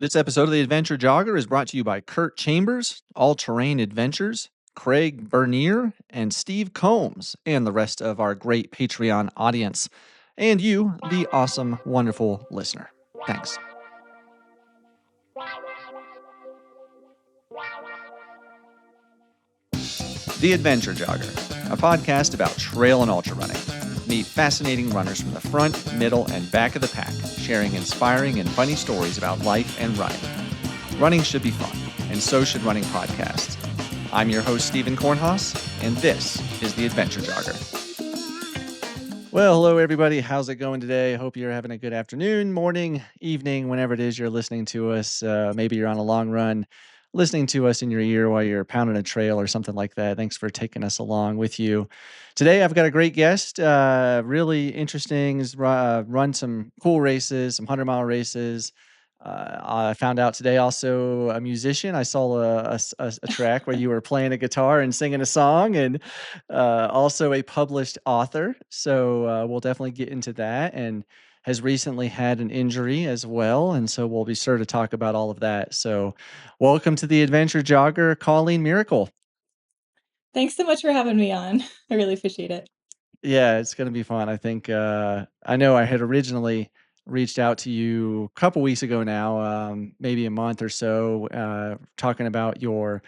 This episode of the Adventure Jogger is brought to you by Kurt Chambers, All Terrain Adventures, Craig Bernier, and Steve Combs, and the rest of our great Patreon audience, and you, the awesome, wonderful listener. Thanks. The Adventure Jogger, a podcast about trail and ultra running. Meet fascinating runners from the front, middle, and back of the pack, sharing inspiring and funny stories about life and running. Running should be fun, and so should running podcasts. I'm your host, Stephen Kornhaus, and this is the Adventure Jogger. Well, hello, everybody. How's it going today? I hope you're having a good afternoon, morning, evening, whenever it is you're listening to us. Maybe you're on a long run, listening to us in your ear while you're pounding a trail or something like that. Thanks for taking us along with you. Today, I've got a great guest, really interesting, run some cool races, some 100-mile races. I found out today also a musician. I saw a track where you were playing a guitar and singing a song, and also a published author. So we'll definitely get into that, and has recently had an injury as well. And so we'll be sure to talk about all of that. So welcome to the Adventure Jogger, Colleen Miracle. Thanks so much for having me on. I really appreciate it. Yeah, it's going to be fun. I think I know I had originally reached out to you a couple weeks ago now, maybe a month or so, talking about your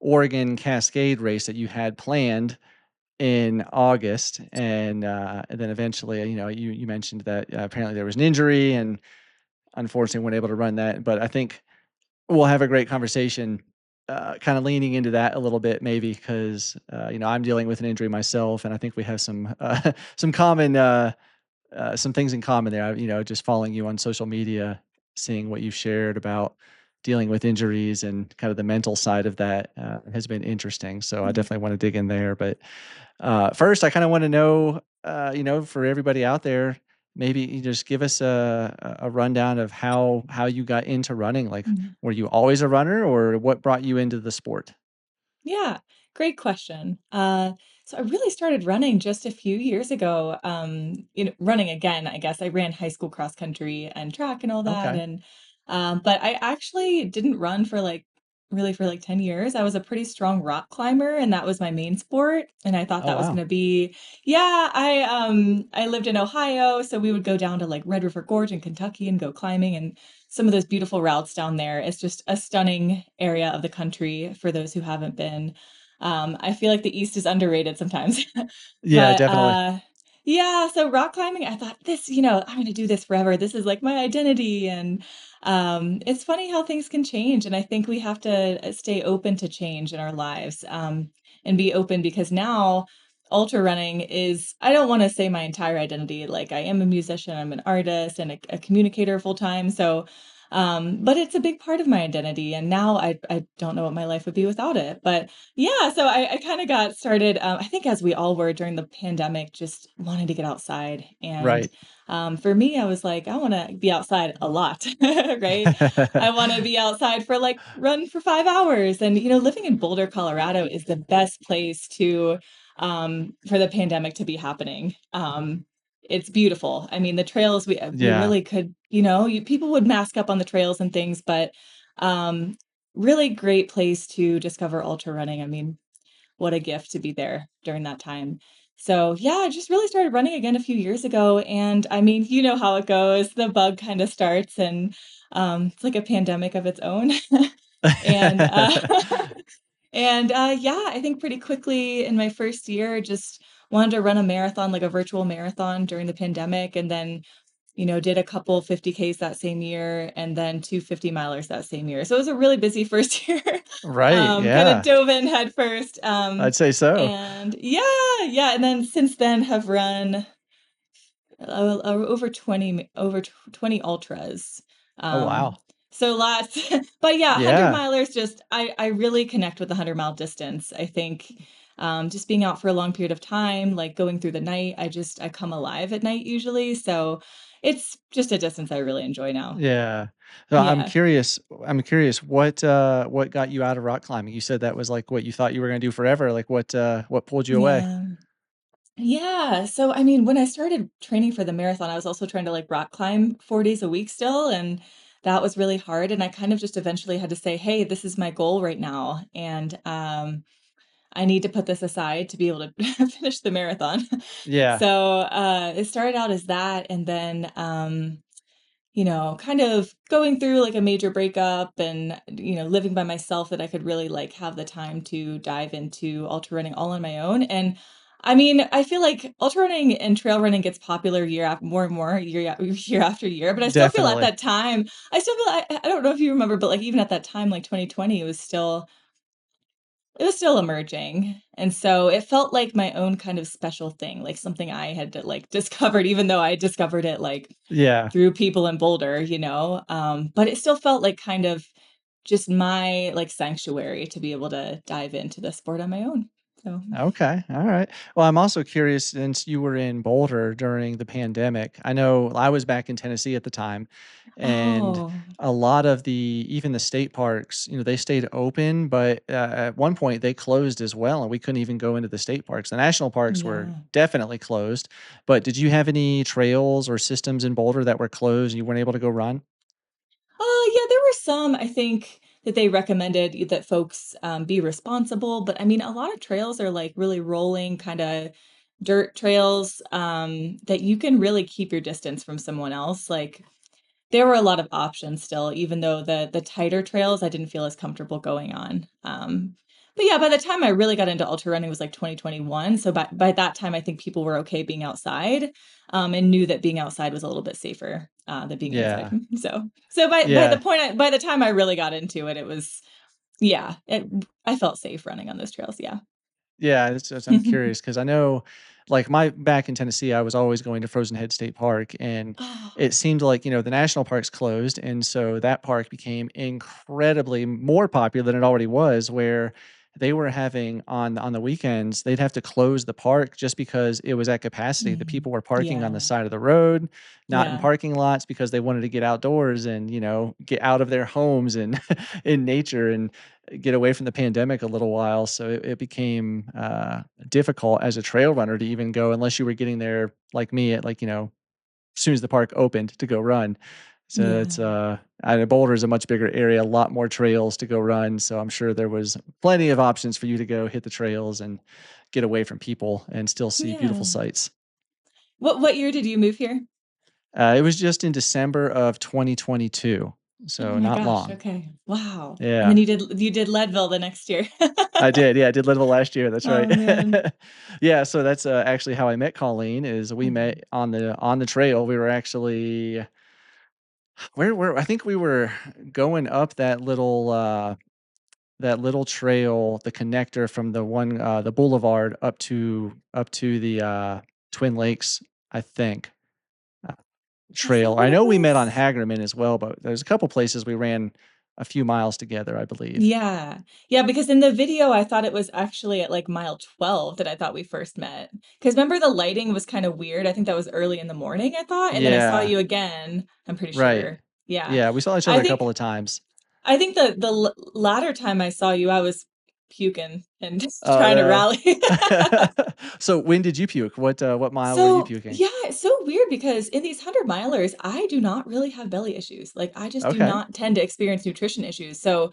Oregon Cascade race that you had planned in August, and then eventually, you mentioned that apparently there was an injury, and unfortunately weren't able to run that. But I think we'll have a great conversation, kind of leaning into that a little bit, maybe because I'm dealing with an injury myself, and I think we have some some common some things in common there. Just following you on social media, seeing what you've shared about dealing with injuries and kind of the mental side of that has been interesting. So I Mhm. definitely want to dig in there. But first, I kind of want to know, for everybody out there, maybe you just give us a rundown of how you got into running. Like, Mhm. were you always a runner, or what brought you into the sport? Yeah, great question. So I really started running just a few years ago. Running again, I guess. I ran high school cross country and track and all that, Okay. and but I actually didn't run for really for like 10 years. I was a pretty strong rock climber, and that was my main sport. And I thought Oh that was wow. gonna be, yeah, I lived in Ohio, so we would go down to like Red River Gorge in Kentucky and go climbing, and some of those beautiful routes down there. It's just a stunning area of the country for those who haven't been. I feel like the East is underrated sometimes. Yeah, But definitely. yeah, so rock climbing, I thought this, I'm going to do this forever. This is like my identity. And it's funny how things can change. And I think we have to stay open to change in our lives, and be open because now ultra running is, I don't want to say my entire identity. Like I am a musician, I'm an artist and a communicator full time. So, but it's a big part of my identity. And now I don't know what my life would be without it. But yeah, so I kind of got started, I think as we all were during the pandemic, just wanting to get outside. And Right. for me, I was like, I want to be outside a lot, right? I want to be outside for like run for 5 hours. And, living in Boulder, Colorado is the best place to, for the pandemic to be happening. It's beautiful. I mean, the trails we Yeah. really could, people would mask up on the trails and things, but um, really great place to discover ultra running. I mean, what a gift to be there during that time. So yeah, I just really started running again a few years ago. And I mean, you know how it goes. The bug kind of starts and it's like a pandemic of its own. and and yeah, I think pretty quickly in my first year, just wanted to run a marathon, like a virtual marathon during the pandemic. And then did a couple 50Ks that same year and then 2 50-milers that same year. So it was a really busy first year. Right. Kind of Yeah. dove in head first. I'd say so. And yeah. And then since then have run over 20 ultras. Oh Um, wow. so lots, but yeah, 100 Yeah. milers, just, I really connect with the 100-mile distance. I think, just being out for a long period of time, like going through the night, I come alive at night usually. So it's just a distance I really enjoy now. Yeah. So I'm Yeah. curious what got you out of rock climbing? You said that was like what you thought you were gonna do forever. Like what pulled you away? Yeah. Yeah. So, I mean, when I started training for the marathon, I was also trying to like rock climb 4 days a week still. And that was really hard, and I kind of just eventually had to say, "Hey, this is my goal right now, and, I need to put this aside to be able to finish the marathon." Yeah, So, it started out as that, and then, kind of going through like a major breakup and, living by myself that I could really like have the time to dive into ultra running all on my own. And I mean, I feel like ultra running and trail running gets popular year after more and more year after year. But I still feel at definitely. that time, I don't know if you remember, but like even at that time, like 2020, it was still emerging, and so it felt like my own kind of special thing, like something I had to, like, discovered even though I discovered it, like, Yeah. through people in Boulder, but it still felt like kind of just my, like, sanctuary to be able to dive into the sport on my own, so Okay. All right. Well, I'm also curious since you were in Boulder during the pandemic. I know I was back in Tennessee at the time, and Oh, a lot of even the state parks, they stayed open, but at one point they closed as well, and we couldn't even go into the state parks. The national parks were yeah. definitely closed. But did you have any trails or systems in Boulder that were closed and you weren't able to go run? Yeah, there were some, I think, that they recommended that folks, be responsible, but, I mean, a lot of trails are, like, really rolling kinda dirt trails, that you can really keep your distance from someone else, like, there were a lot of options still, even though the tighter trails I didn't feel as comfortable going on. But yeah, by the time I really got into ultra running was like 2021. So by that time, I think people were okay being outside, and knew that being outside was a little bit safer than being inside. Yeah. So Yeah. by the time I really got into it, it was yeah, I felt safe running on those trails. Yeah. Yeah, it's just I'm curious because I know, like, my back in Tennessee, I was always going to Frozen Head State Park, and Oh, it seemed like, the national parks closed, and so that park became incredibly more popular than it already was, where they were having on the weekends, they'd have to close the park just because it was at capacity. The mm, people were parking on the yeah, side of the road, not in yeah, parking lots because they wanted to get outdoors and, get out of their homes and in nature and get away from the pandemic a little while. So it became difficult as a trail runner to even go unless you were getting there like me at like, as soon as the park opened to go run. So it's yeah, I know Boulder is a much bigger area, a lot more trails to go run. So I'm sure there was plenty of options for you to go hit the trails and get away from people and still see beautiful yeah. sights. What year did you move here? It was just in December of 2022, Oh so my not gosh, long. okay. Wow. And then Yeah. you did Leadville the next year. I did, yeah, I did Little last year, that's right. Oh, man. Yeah, so that's, actually how I met Colleen is we met Mhm. on the trail. We were actually where I think we were going up that little trail, the connector from the boulevard up to the, Twin Lakes, I think, uh, Is trail. that I what it know we met on was? Hagerman as well, but there's a couple places we ran a few miles together, I believe. Yeah. Yeah, because in the video, I thought it was actually at, like, mile 12 that I thought we first met. Because remember the lighting was kinda weird? I think that was early in the morning, I thought, and then I saw Yeah, you again, I'm pretty right. sure. Yeah. Yeah, we saw each I other a think couple of times. I think the latter time I saw you, I was puking and just Oh, trying to no. rally. So, when did you puke? What mile were you So, puking? yeah, it's so weird because in these 100 milers, I do not really have belly issues. Like, I just do Okay. not tend to experience nutrition issues. So,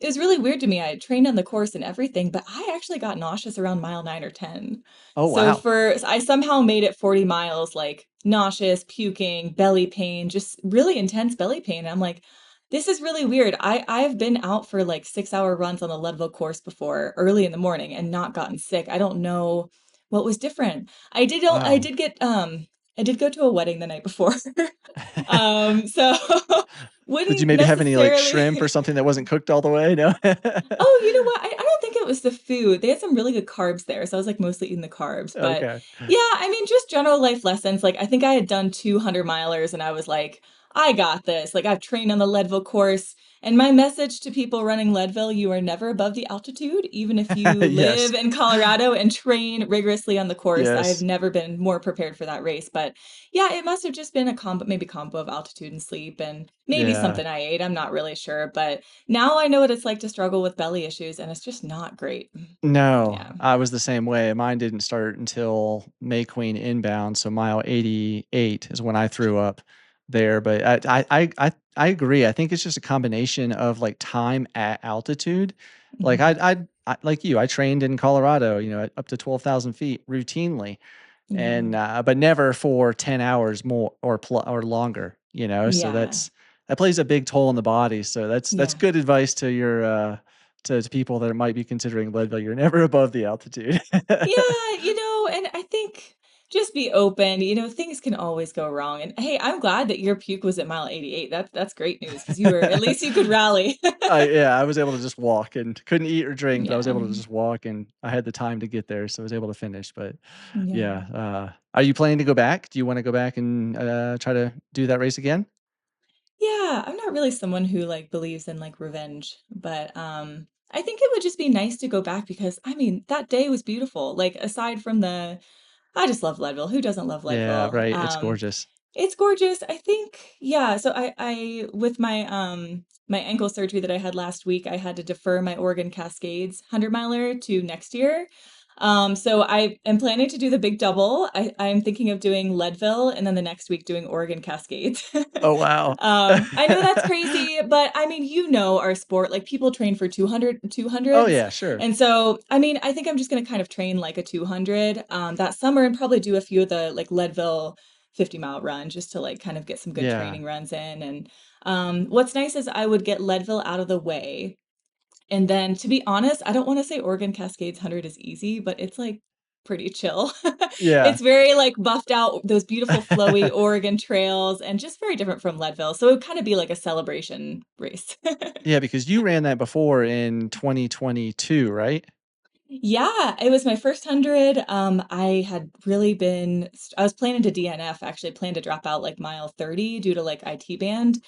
it was really weird to me. I had trained on the course and everything, but I actually got nauseous around mile 9 or 10. Oh, So wow. for I somehow made it 40 miles, like nauseous, puking, belly pain, just really intense belly pain. And I'm like, this is really weird. I've been out for like 6-hour runs on the Leadville course before, early in the morning, and not gotten sick. I don't know what was different. Wow. I did go to a wedding the night before. So Did you wouldn't maybe have any, like, shrimp or necessarily something that wasn't cooked all the way? No? Oh, you know what? I don't think it was the food. They had some really good carbs there, so I was, like, mostly eating the carbs, but, Okay. yeah, I mean, just general life lessons, like, I think I had done 200 milers, and I was like, "I got this," like, I've trained on the Leadville course, and my message to people running Leadville, you are never above the altitude, even if you Yes. live in Colorado and train rigorously on the course. I have Yes. never been more prepared for that race, but, yeah, it must have just been a combo of altitude and sleep and maybe Yeah. something I ate, I'm not really sure, but now I know what it's like to struggle with belly issues, and it's just not great. No, Yeah. I was the same way. Mine didn't start until May Queen inbound, so mile 88 is when I threw up. there, but I agree. I think it's just a combination of like time at altitude. Like Mhm. like you, I trained in Colorado, at up to 12,000 feet routinely, and Yeah. but never for 10 hours more or longer. So Yeah. that plays a big toll on the body. So that's Yeah. good advice to your to people that might be considering Leadville. You're never above the altitude. Yeah, and I think just be open, things can always go wrong, and, hey, I'm glad that your puke was at mile 88. That's great news because at least you could rally. I was able to just walk and couldn't eat or drink, but I was Yeah. able to just walk and I had the time to get there, so I was able to finish. But Yeah. yeah, are you planning to go back? Do you wanna go back and, try to do that race again? Yeah, I'm not really someone who, like, believes in, like, revenge, but, I think it would just be nice to go back because, I mean, that day was beautiful, like, aside from I just love Leadville, who doesn't love Yeah, Leadville? right, it's gorgeous. It's gorgeous. I think, yeah, so I with my ankle surgery that I had last week, I had to defer my Oregon Cascades 100 miler to next year. So I am planning to do the big double. I'm thinking of doing Leadville and then the next week doing Oregon Cascades. Oh, wow. I know that's crazy, but I mean, our sport, like people train for 200 two Oh, hundreds. yeah, sure. And so, I mean, I think I'm just going to kind of train like a 200 that summer and probably do a few of the like Leadville 50-mile run just to like kind of get some good Yeah. training runs in. And what's nice is I would get Leadville out of the way. And then to be honest, I don't want to say Oregon Cascades 100 is easy, but it's like pretty chill. Yeah. It's very like buffed out, those beautiful flowy Oregon trails and just very different from Leadville. So it would kind of be like a celebration race. Yeah, because you ran that before in 2022, right? Yeah, it was my first 100. I had really I was planning to DNF, actually planned to drop out like mile 30 due to like IT band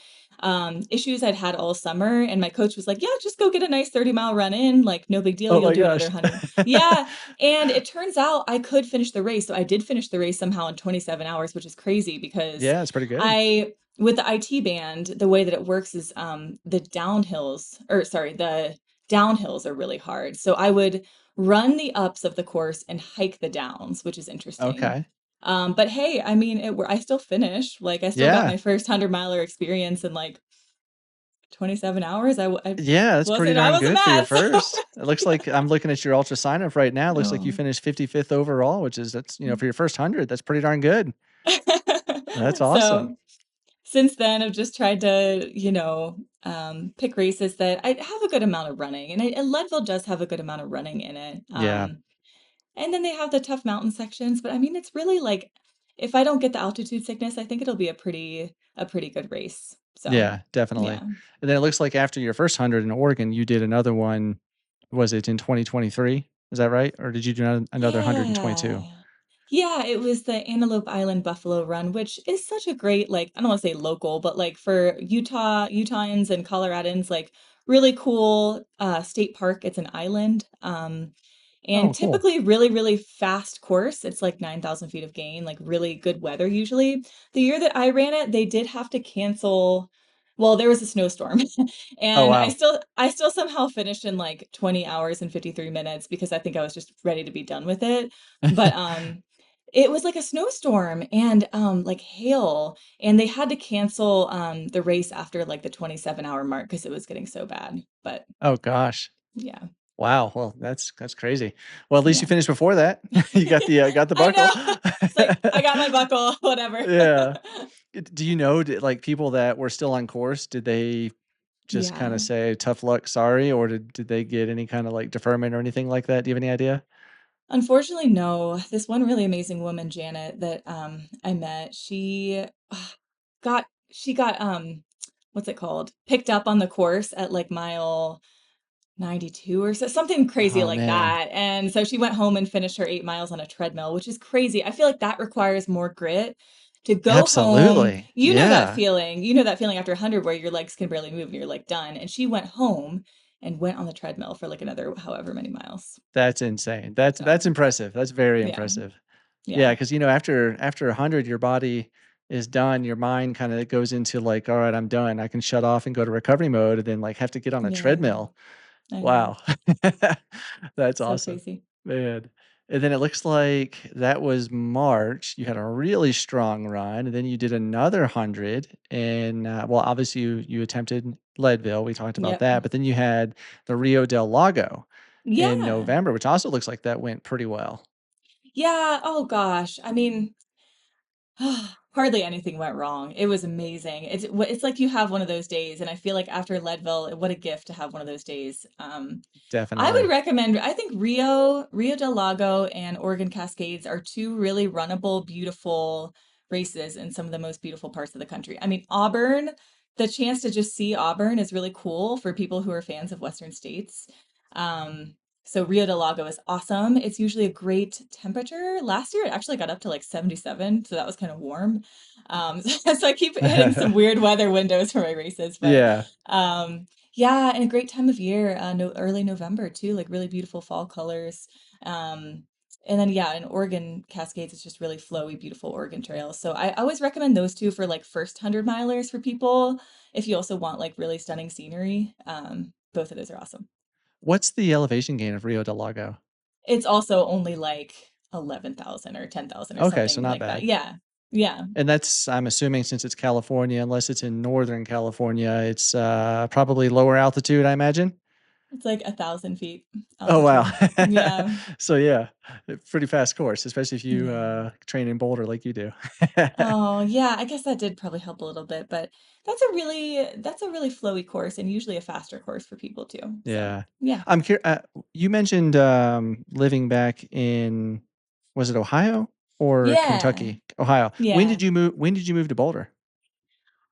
issues I'd had all summer. And my coach was like, yeah, just go get a nice 30-mile run in. Like, no big deal. Oh You'll my do another gosh. 100. Yeah. And it turns out I could finish the race. So I did finish the race somehow in 27 hours, which is crazy because Yeah, it's pretty good. with the IT band, the way that it works is the downhills are really hard. So I would run the ups of the course and hike the downs, which is interesting. Okay. But hey, I mean, I still finished. Like, I still got Yeah. my first 100-miler experience in like 27 hours. Yeah, that's pretty I darn was a good for your mess. first. It looks like I'm looking at your ultra sign up right now. It looks like you Oh. finished 55th overall, which is for your first 100, that's pretty darn good. That's awesome. So since then, I've just tried to, pick races that I have a good amount of running, and Leadville does have a good amount of running in it. Yeah. And then they have the tough mountain sections, but I mean, it's really like if I don't get the altitude sickness, I think it'll be a pretty good race. So, Yeah, definitely. yeah. And then it looks like after your first 100 in Oregon, you did another one. Was it in 2023? Is that right? Or did you do another 100 in Yeah. 22? Yeah, it was the Antelope Island Buffalo Run, which is such a great, like, I don't want to say local, but like for Utahns and Coloradans, like really cool state park. It's an island. And Oh, cool. typically really, really fast course. It's like 9,000 feet of gain, like really good weather usually. The year that I ran it, they did have to cancel. Well, there was a snowstorm. Oh, And wow. I still somehow finished in like 20 hours and 53 minutes because I think I was just ready to be done with it. But it was like a snowstorm and like hail and they had to cancel the race after like the 27-hour mark because it was getting so bad. But Oh gosh. yeah. Wow. Well, that's crazy. Well, at least you Yeah. finished before that. You got the I buckle. know. It's like, I got my buckle, whatever. Yeah. Do you know, like people that were still on course, did they just kind of Yeah. say tough luck, sorry, or did they get any kind of like deferment or anything like that? Do you have any idea? Unfortunately, no. This one really amazing woman, Janet, that I met, she got what's it called? Picked up on the course at like mile 92 or something crazy Oh like man. that. And so she went home and finished her 8 miles on a treadmill, which is crazy. I feel like that requires more grit to go home. Absolutely. Yeah. You know that feeling after 100 where your legs can barely move and you're like done. And she went home and went on the treadmill for like another however many miles. That's insane. That's So, impressive. That's very yeah. impressive. Yeah. Yeah, because after 100, your body is done. Your mind kind of goes into like, all right, I'm done. I can shut off and go to recovery mode, and then like have to get on a Yeah. treadmill. I know. Wow, that's So awesome, crazy. man. And then it looks like that was March. You had a really strong run, and then you did another 100 and, well, obviously you attempted Leadville, we talked about Yep. that, but then you had the Rio del Lago in Yeah. November, which also looks like that went pretty well. Yeah. Oh gosh. I mean, hardly anything went wrong. It was amazing. It's like you have one of those days, and I feel like after Leadville, what a gift to have one of those days. I would Definitely. recommend, I think Rio del Lago and Oregon Cascades are two really runnable, beautiful races in some of the most beautiful parts of the country. I mean, Auburn, the chance to just see Auburn is really cool for people who are fans of Western states. Um, so Rio del Lago is awesome. It's usually a great temperature. Last year it actually got up to like 77, so that was kind of warm. So I keep hitting some weird weather windows for my races, but Yeah. um, yeah, and a great time of year, no early November too, like really beautiful fall colors. Um, and then yeah, in Oregon Cascades, it's just really flowy, beautiful Oregon trails. So I always recommend those two for like first 100 milers for people. If you also want like really stunning scenery, both of those are awesome. What's the elevation gain of Rio del Lago? It's also only like 11,000 or 10,000 or Okay, so something not like that. bad. Yeah. Yeah. And that's I'm assuming since it's California, unless it's in Northern California, it's, probably lower altitude, I imagine? It's like 1,000 feet Oh, wow. altitude. Yeah. So, yeah, pretty fast course, especially if you, Yeah. train in Boulder like you do. Oh, yeah, I guess that did probably help a little bit, but that's a really flowy course and usually a faster course for people too. So, Yeah. yeah. I'm cur you mentioned, living back in was it Ohio or Yeah. Kentucky? Ohio. Yeah. When did you move to Boulder?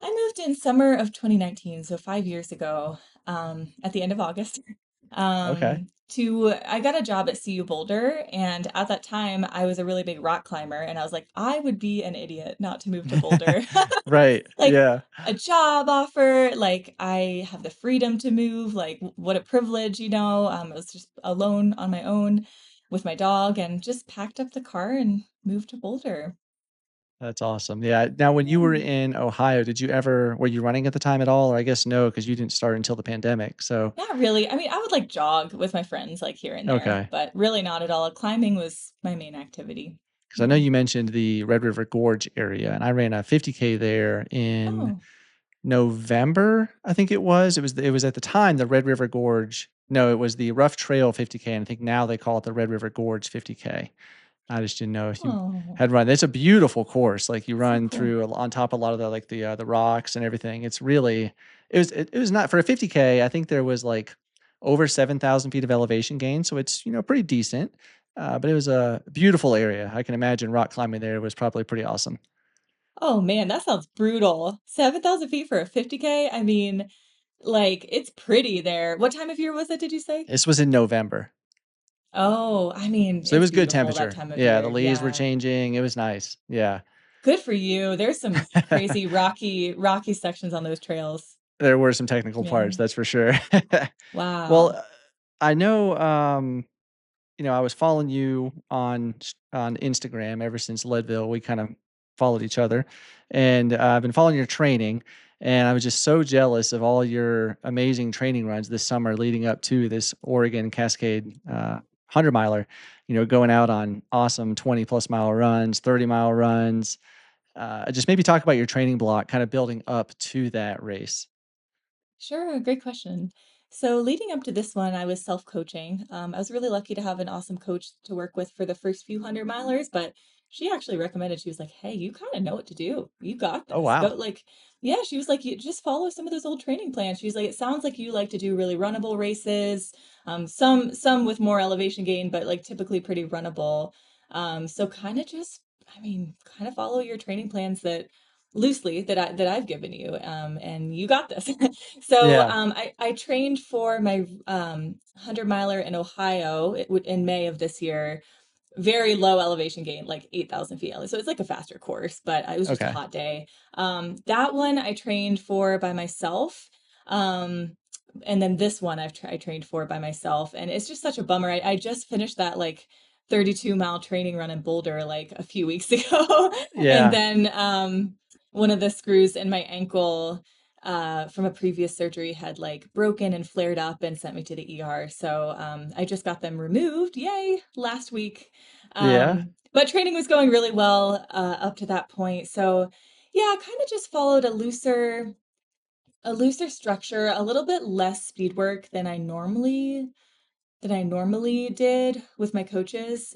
I moved in summer of 2019, so 5 years ago, at the end of August. Okay. I got a job at CU Boulder, and at that time, I was a really big rock climber, and I was like, I would be an idiot not to move to Boulder. Right, Like yeah. a job offer, like I have the freedom to move, like what a privilege, you know. I was just alone on my own with my dog and just packed up the car and moved to Boulder. That's awesome. Yeah. Now, when you were Yeah. in Ohio, did you ever were you running at the time at all? Or I guess no, because you didn't start until the pandemic. So, Not really. I mean, I would like jog with my friends like here and there, okay. but really not at all. Climbing was my main activity. Because I know Yeah. you mentioned the Red River Gorge area, and I ran a 50K there in Oh. November, I think it was. It was at the time the Red River Gorge. No, it was the Rough Trail 50K, and I think now they call it the Red River Gorge 50K. I just didn't know if you Oh, had run. It's a beautiful course. Like you so run cool. through on top of a lot of the rocks and everything. It's really it was not for a 50K. I think there was like over 7,000 feet of elevation gain, so it's pretty decent. But it was a beautiful area. I can imagine rock climbing there was probably pretty awesome. Oh man, that sounds brutal. 7,000 feet for a 50K? I mean, like it's pretty there. What time of year was it, did you say? This was in November, Oh, I mean, so it it's was good beautiful that temperature. time of Yeah, the year. leaves were Yeah. changing. It was nice. Yeah. Good for you. There's some crazy rocky sections on those trails. There were some technical parts, Yeah. that's for sure. Well, Wow. I know, I was following you on Instagram ever since Leadville. We kind of followed each other, and I've been following your training, and I was just so jealous of all your amazing training runs this summer leading up to this Oregon Cascade 100 miler. Going out on awesome 20+ mile runs, 30-mile runs. Just maybe talk about your training block, kind of building up to that race. Sure, great question. So leading up to this one, I was self-coaching. I was really lucky to have an awesome coach to work with for the first few 100 milers, but she actually recommended, she was like, hey, you kind of know what to do. You got Oh this. Go wow, like, yeah, she was like, you just follow some of those old training plans. She's like, it sounds like you like to do really runnable races, some with more elevation gain, but like typically pretty runnable. So kind of just, I mean, kind of follow your training plans that loosely that I've given you, and you got this. So yeah, I trained for my 100 miler in Ohio in May of this year. Very low elevation gain, like 8,000 feet. So it's like a faster course, but it was just a okay, hot day. That one I trained for by myself. Um, and then this one I trained for by myself. And it's just such a bummer. I just finished that like 32-mile training run in Boulder like a few weeks ago. And yeah, then one of the screws in my ankle from a previous surgery had like broken and flared up and sent me to the ER. So I just got them removed, yay, last week. Yeah. But training was going really well up to that point. So yeah, kind of just followed a looser structure, a little bit less speed work than I normally did with my coaches.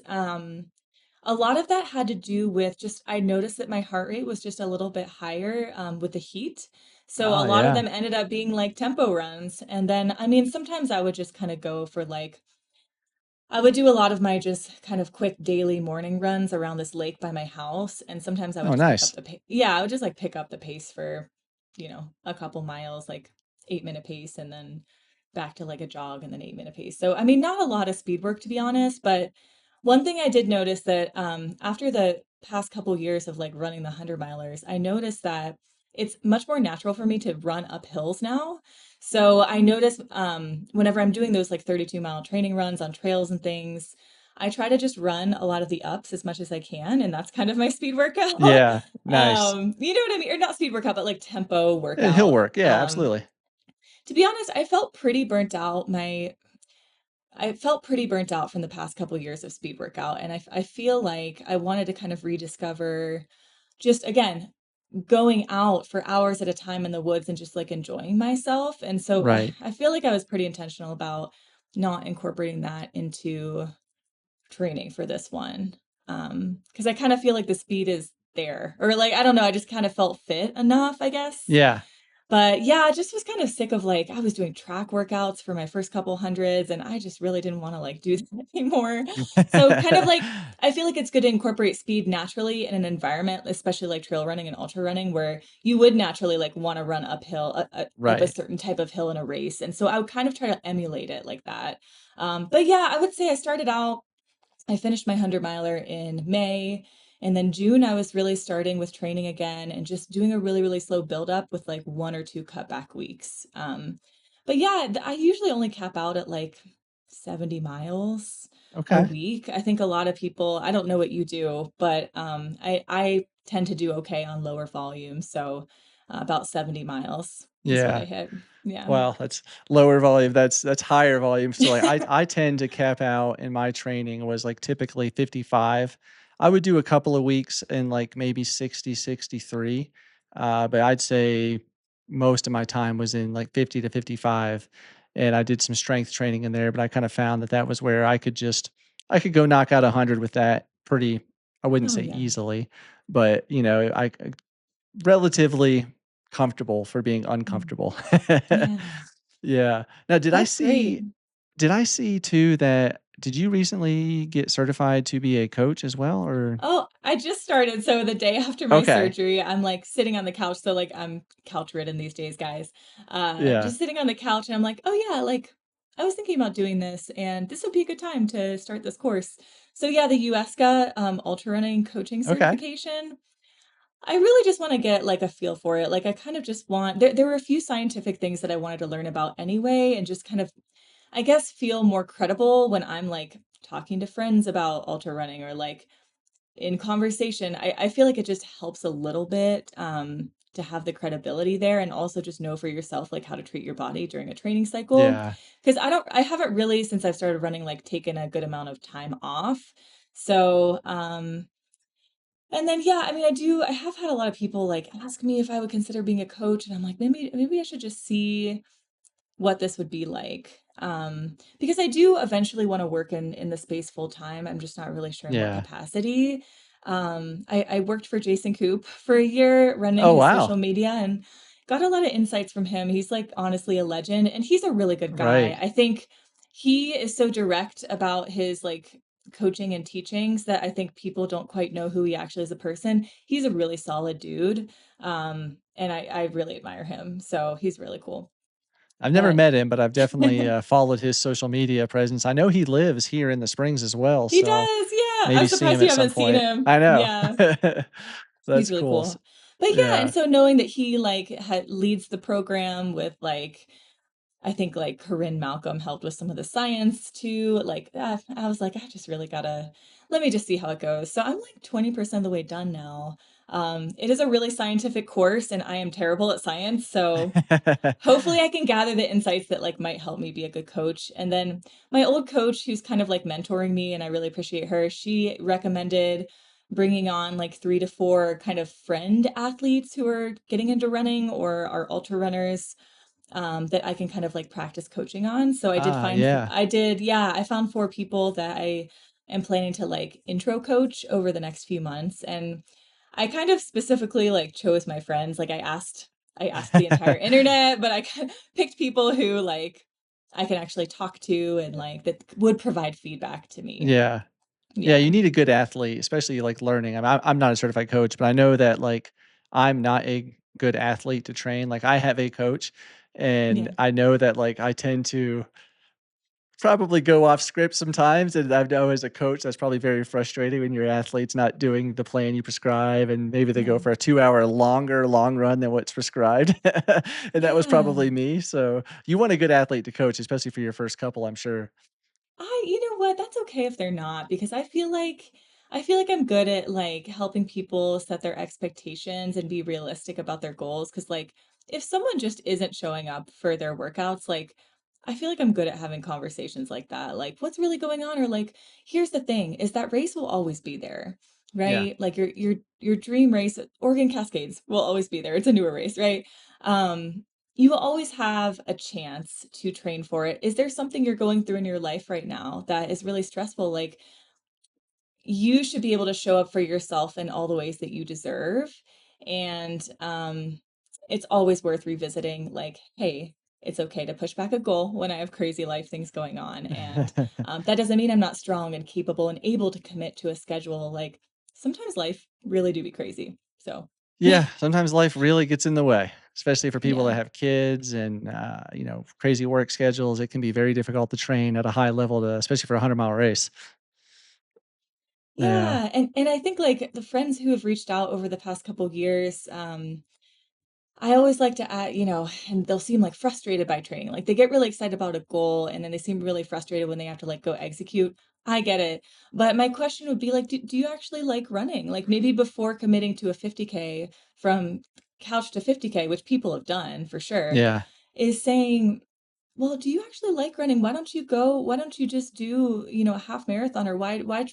A lot of that had to do with just I noticed that my heart rate was just a little bit higher with the heat. So a Oh, lot of yeah. them ended up being like tempo runs. And then, I mean, sometimes I would just kind of go for like I would do a lot of my just kind of quick daily morning runs around this lake by my house, and sometimes I would Oh, just pick up nice. the pace. Yeah, I would just like pick up the pace for, a couple miles, like 8-minute pace, and then back to like a jog and then 8-minute pace. So, I mean, not a lot of speed work to be honest, but one thing I did notice that after the past couple years of like running the 100 milers, I noticed that it's much more natural for me to run up hills now. So I notice whenever I'm doing those like 32-mile training runs on trails and things, I try to just run a lot of the ups as much as I can, and that's kind of my speed workout. Yeah. Nice. You know what I mean? Or not speed workout, but like tempo He'll workout. work. Yeah, absolutely. To be honest, I felt pretty burnt out. I felt pretty burnt out from the past couple years of speed workout, and I feel like I wanted to kind of rediscover just again going out for hours at a time in the woods and just like enjoying myself. And so Right. I feel like I was pretty intentional about not incorporating that into training for this one. Because I kind of feel like the speed is there, or like, I don't know, I just kind of felt fit enough, I guess. Yeah. But yeah, I just was kind of sick of like I was doing track workouts for my first couple hundreds and I just really didn't want to like do that anymore. So kind of like I feel like it's good to incorporate speed naturally in an environment, especially like trail running and ultra running, where you would naturally like want to run uphill, up a Right. certain type of hill in a race. And so I would kind of try to emulate it like that. But yeah, I would say I finished my 100 miler in May. And then June, I was really starting with training again and just doing a really, really slow build up with like 1 or 2 cutback weeks. But yeah, I usually only cap out at like 70 miles a Okay. week. I think a lot of people, I don't know what you do, but I tend to do okay on lower volume. So about 70 miles is what I Yeah. hit. Yeah. Well, that's lower volume. That's higher volume. So like I tend to cap out in my training was like typically 55. I would do a couple of weeks in like maybe 60, 63. But I'd say most of my time was in like 50 to 55. And I did some strength training in there, but I kind of found that that was where I could go knock out 100 with that pretty, I wouldn't Oh, say yeah. easily, but I relatively comfortable for being Mm. uncomfortable. Yeah. Yeah. Now, That's great. did I see too that did you recently get certified to be a coach as well, or Oh, I just started. So the day after my Okay. surgery, I'm like sitting on the couch. So like I'm couch ridden these days, guys. Yeah. Just sitting on the couch and I'm like, oh yeah, like I was thinking about doing this and this would be a good time to start this course. So yeah, the USCA ultra running coaching Okay. certification. I really just want to get like a feel for it. Like I kind of just want there were a few scientific things that I wanted to learn about anyway, and just kind of I guess feel more credible when I'm like talking to friends about ultra running or like in conversation, I feel like it just helps a little bit to have the credibility there and also just know for yourself like how to treat your body during a training cycle. Yeah. Because I haven't really since I've started running like taken a good amount of time off. So and then yeah, I mean I have had a lot of people like ask me if I would consider being a coach and I'm like maybe I should just see what this would be like. Because I do eventually want to work in the space full time. I'm just not really sure in what Yeah. capacity. I worked for Jason Coop for a year running Oh, his wow. social media and got a lot of insights from him. He's like honestly a legend and he's a really good guy. Right. I think he is so direct about his like coaching and teachings that I think people don't quite know who he actually is a person. He's a really solid dude. And I really admire him. So he's really cool. I've never But met him, but I've definitely, followed his social media presence. I know he lives here in the Springs as well, he so does, yeah. I'm maybe see him surprised you at some haven't seen point. him. I know. Yeah, he's That's really cool. S cool. But yeah, and Yeah. so knowing that he like leads the program with like I think like Corinne Malcolm helped with some of the science too. Like I was like, I just really gotta let me just see how it goes. So I'm like 20% of the way done now. It is a really scientific course, and I am terrible at science, so hopefully I can gather the insights that like might help me be a good coach. And then my old coach who's kind of like mentoring me and I really appreciate her, she recommended bringing on like 3 to 4 kind of friend athletes who are getting into running or are ultra runners that I can kind of like practice coaching on. So Yeah. yeah, I found 4 people that I am planning to like intro coach over the next few months. And I kind of specifically like chose my friends. Like I asked the entire internet, but I kind of picked people who like I can actually talk to and like that would provide feedback to me. Yeah. Yeah, Yeah. you need a good athlete, especially, like, learning. I'm not a certified coach, but I know that, like, I'm not a good athlete to train. Like, I have a coach, and Yeah. I know that, like, I tend to probably go off script sometimes, and I know as a coach, that's probably very frustrating when your athlete's not doing the plan you prescribe, and maybe they go Yeah. for a 2-hour longer long run than what's prescribed, and that was Yeah. probably me. So, you want a good athlete to coach, especially for your first couple, I'm sure. You know what? That's okay if they're not because I feel like I'm good at like helping people set their expectations and be realistic about their goals. Cause like if someone just isn't showing up for their workouts, like I feel like I'm good at having conversations like that. Like, what's really going on? Or like, here's the thing is that race will always be there, Yeah. right? Like your dream race, Oregon Cascades will always be there. It's a newer race, right? Um, you will always have a chance to train for it. Is there something you're going through in your life right now that is really stressful? Like, you should be able to show up for yourself in all the ways that you deserve. And it's always worth revisiting, like, hey, it's okay to push back a goal when I have crazy life things going on. And that doesn't mean I'm not strong and capable and able to commit to a schedule. Like, sometimes life really do be crazy. So, Yeah, sometimes life really gets in the way, especially for people that yeah. have kids and, crazy work schedules. It can be very difficult to train at a high level to especially for a 100-mile race. Yeah. Yeah, and I think, like, the friends who have reached out over the past couple years, I always like to add, and they'll seem, like, frustrated by training, like, they get really excited about a goal, and then they seem really frustrated when they have to, like, go execute. I get it, but my question would be, like, do you actually like running? Like, maybe before committing to a 50K from couch to 50K, which people have done for sure, Yeah. is saying, well, do you actually like running? Why don't you just do, a half marathon or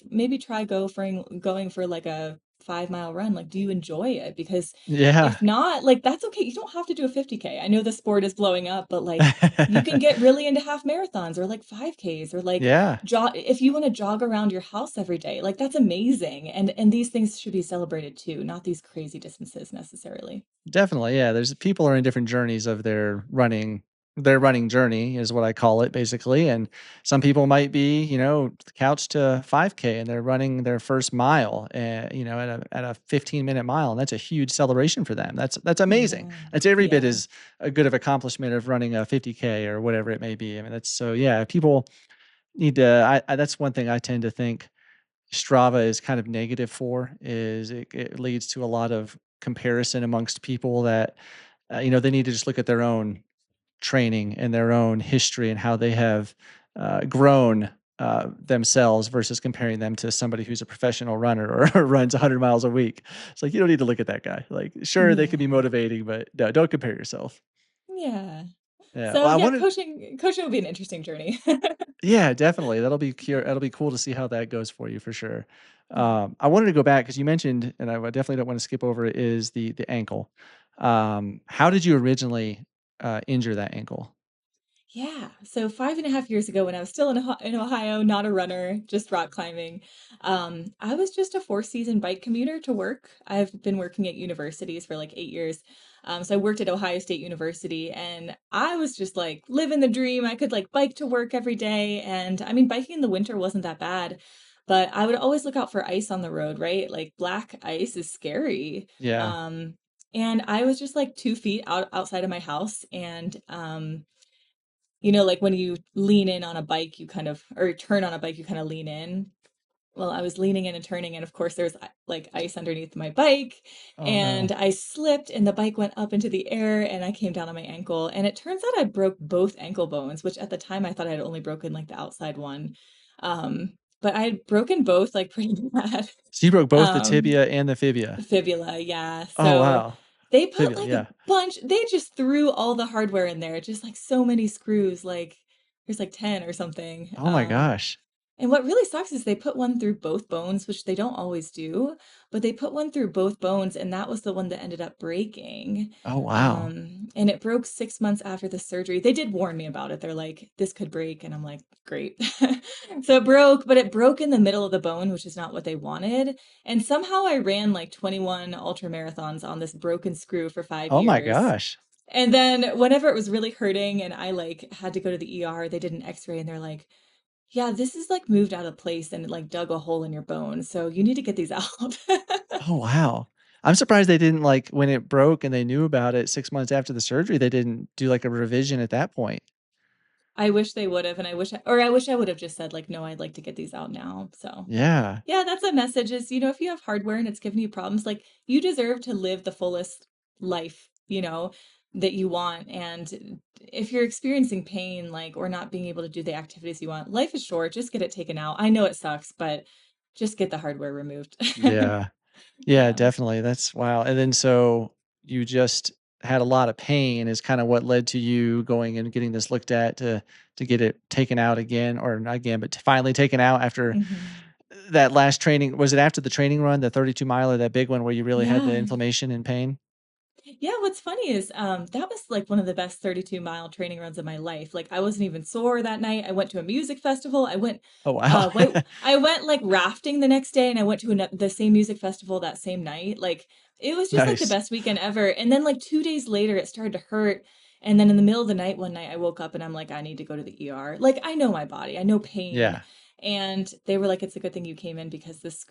maybe try going for like a 5-mile run? Like, do you enjoy it? Because Yeah. if not, like that's okay. You don't have to do a 50K. I know the sport is blowing up, but like you can get really into half marathons or like 5Ks or like Yeah. jog if you want to jog around your house every day. Like that's amazing. And these things should be celebrated too, not these crazy distances necessarily. Definitely, yeah, there's people are in different journeys of their running journey is what I call it basically, and some people might be, couch to 5K and they're running their first mile, at a 15-minute mile, and that's a huge celebration for them. That's amazing. Yeah. That's every bit Yeah. as a good of accomplishment of running a 50K or whatever it may be. I mean, that's so yeah, people need to I that's one thing I tend to think Strava is kind of negative for, is it leads to a lot of comparison amongst people that, they need to just look at their own training and their own history and how they have, grown, themselves versus comparing them to somebody who's a professional runner or runs 100 miles a week. It's like, you don't need to look at that guy. Like, sure, they could be Yeah. motivating, but no, don't compare yourself. Yeah. Yeah. So, Well, I yeah, wanted coaching will be an interesting journey. Yeah, definitely. That'll be cool to see how that goes for you for sure. I wanted to go back because you mentioned, and I definitely don't want to skip over it, is the ankle. How did you originally injure that ankle? Yeah. So 5.5 years ago, when I was still in Ohio, not a runner, just rock climbing, I was just a 4-season bike commuter to work. I've been working at universities for like 8 years. So I worked at Ohio State University and I was just like living the dream. I could like bike to work every day. And I mean, biking in the winter wasn't that bad, but I would always look out for ice on the road, right? Like black ice is scary. Yeah. Um, and I was just like 2 feet outside of my house and like when you lean in on a bike, you kind of, or turn on a bike, you kind of lean in. Well, I was leaning in and turning, and of course, there's like ice underneath my bike, Oh and no. I slipped, and the bike went up into the air, and I came down on my ankle. And it turns out I broke both ankle bones, which at the time I thought I had only broken like the outside one. Um, but I had broken both, like, pretty bad. So you broke both the Um, tibia and the fibia. Fibula, yeah. Oh, So wow. they put Fibula, like a yeah. bunch they just threw all the hardware in there, just like so many screws, like there's like 10 or something. Oh my gosh. And what really sucks is they put one through both bones, which they don't always do, but they put one through both bones, and that was the one that ended up breaking. Oh, wow. And it broke 6 months after the surgery. They did warn me about it. They're like, "This could break," and I'm like, "Great." So it broke, but it broke in the middle of the bone, which is not what they wanted. And somehow I ran like 21 ultra marathons on this broken screw for 5 Oh my years. gosh. And then whenever it was really hurting and I like had to go to the ER, they did an X-ray and they're like, yeah, this is, like, moved out of place and it, like, dug a hole in your bone, so you need to get these out. Oh, wow. I'm surprised they didn't, like, when it broke and they knew about it 6 months after the surgery, they didn't do, like, a revision at that point. I wish they would've, and I wish I would've just said, like, "No, I'd like to get these out now," so Yeah. yeah, that's a message is, if you have hardware and it's giving you problems, like, you deserve to live the fullest life, that you want, and if you're experiencing pain, like, or not being able to do the activities you want, life is short, just get it taken out. I know it sucks, but just get the hardware removed. Yeah. Yeah, Yeah. definitely. That's wow. And then so you just had a lot of pain is kind of what led to you going and getting this looked at to get it taken out again, or not again, but finally taken out after Mhm. that last training. Was it after the training run, the 32 miler, that big one where you really had the Yeah. inflammation and pain? Yeah, what's funny is, that was, like, one of the best 32-mile training runs of my life, like, I wasn't even sore that night, I went to a music festival, Oh, wow. I went, like, rafting the next day, and I went to the same music festival that same night, like, it was just, like, the Nice. best weekend ever, and then, like, 2 days later, it started to hurt, and then in the middle of the night, one night, I woke up and I'm like, "I need to go to the ER." Like, I know my body, I know pain, Yeah. and they were like, "It's a good thing you came in because this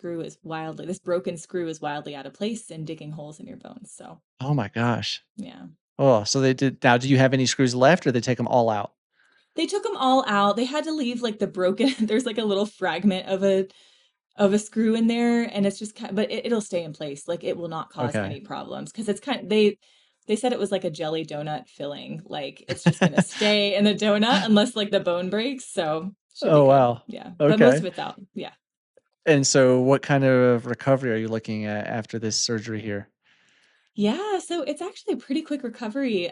broken screw is wildly out of place and digging holes in your bones." So, Oh my gosh. yeah. Oh, so they did. Now, do you have any screws left or they take them all out? They took them all out. They had to leave, like, the broken there's, like, a little fragment of a screw in there, and it's just kind but it'll stay in place, like, it will not cause Okay. any problems because it's they said it was like a jelly donut filling, like, it's just gonna stay in the donut unless, like, the bone breaks, so should be Oh, good. wow. Yeah, but most Okay. of it's out. Yeah. And so what kind of recovery are you looking at after this surgery here? Yeah, so it's actually a pretty quick recovery.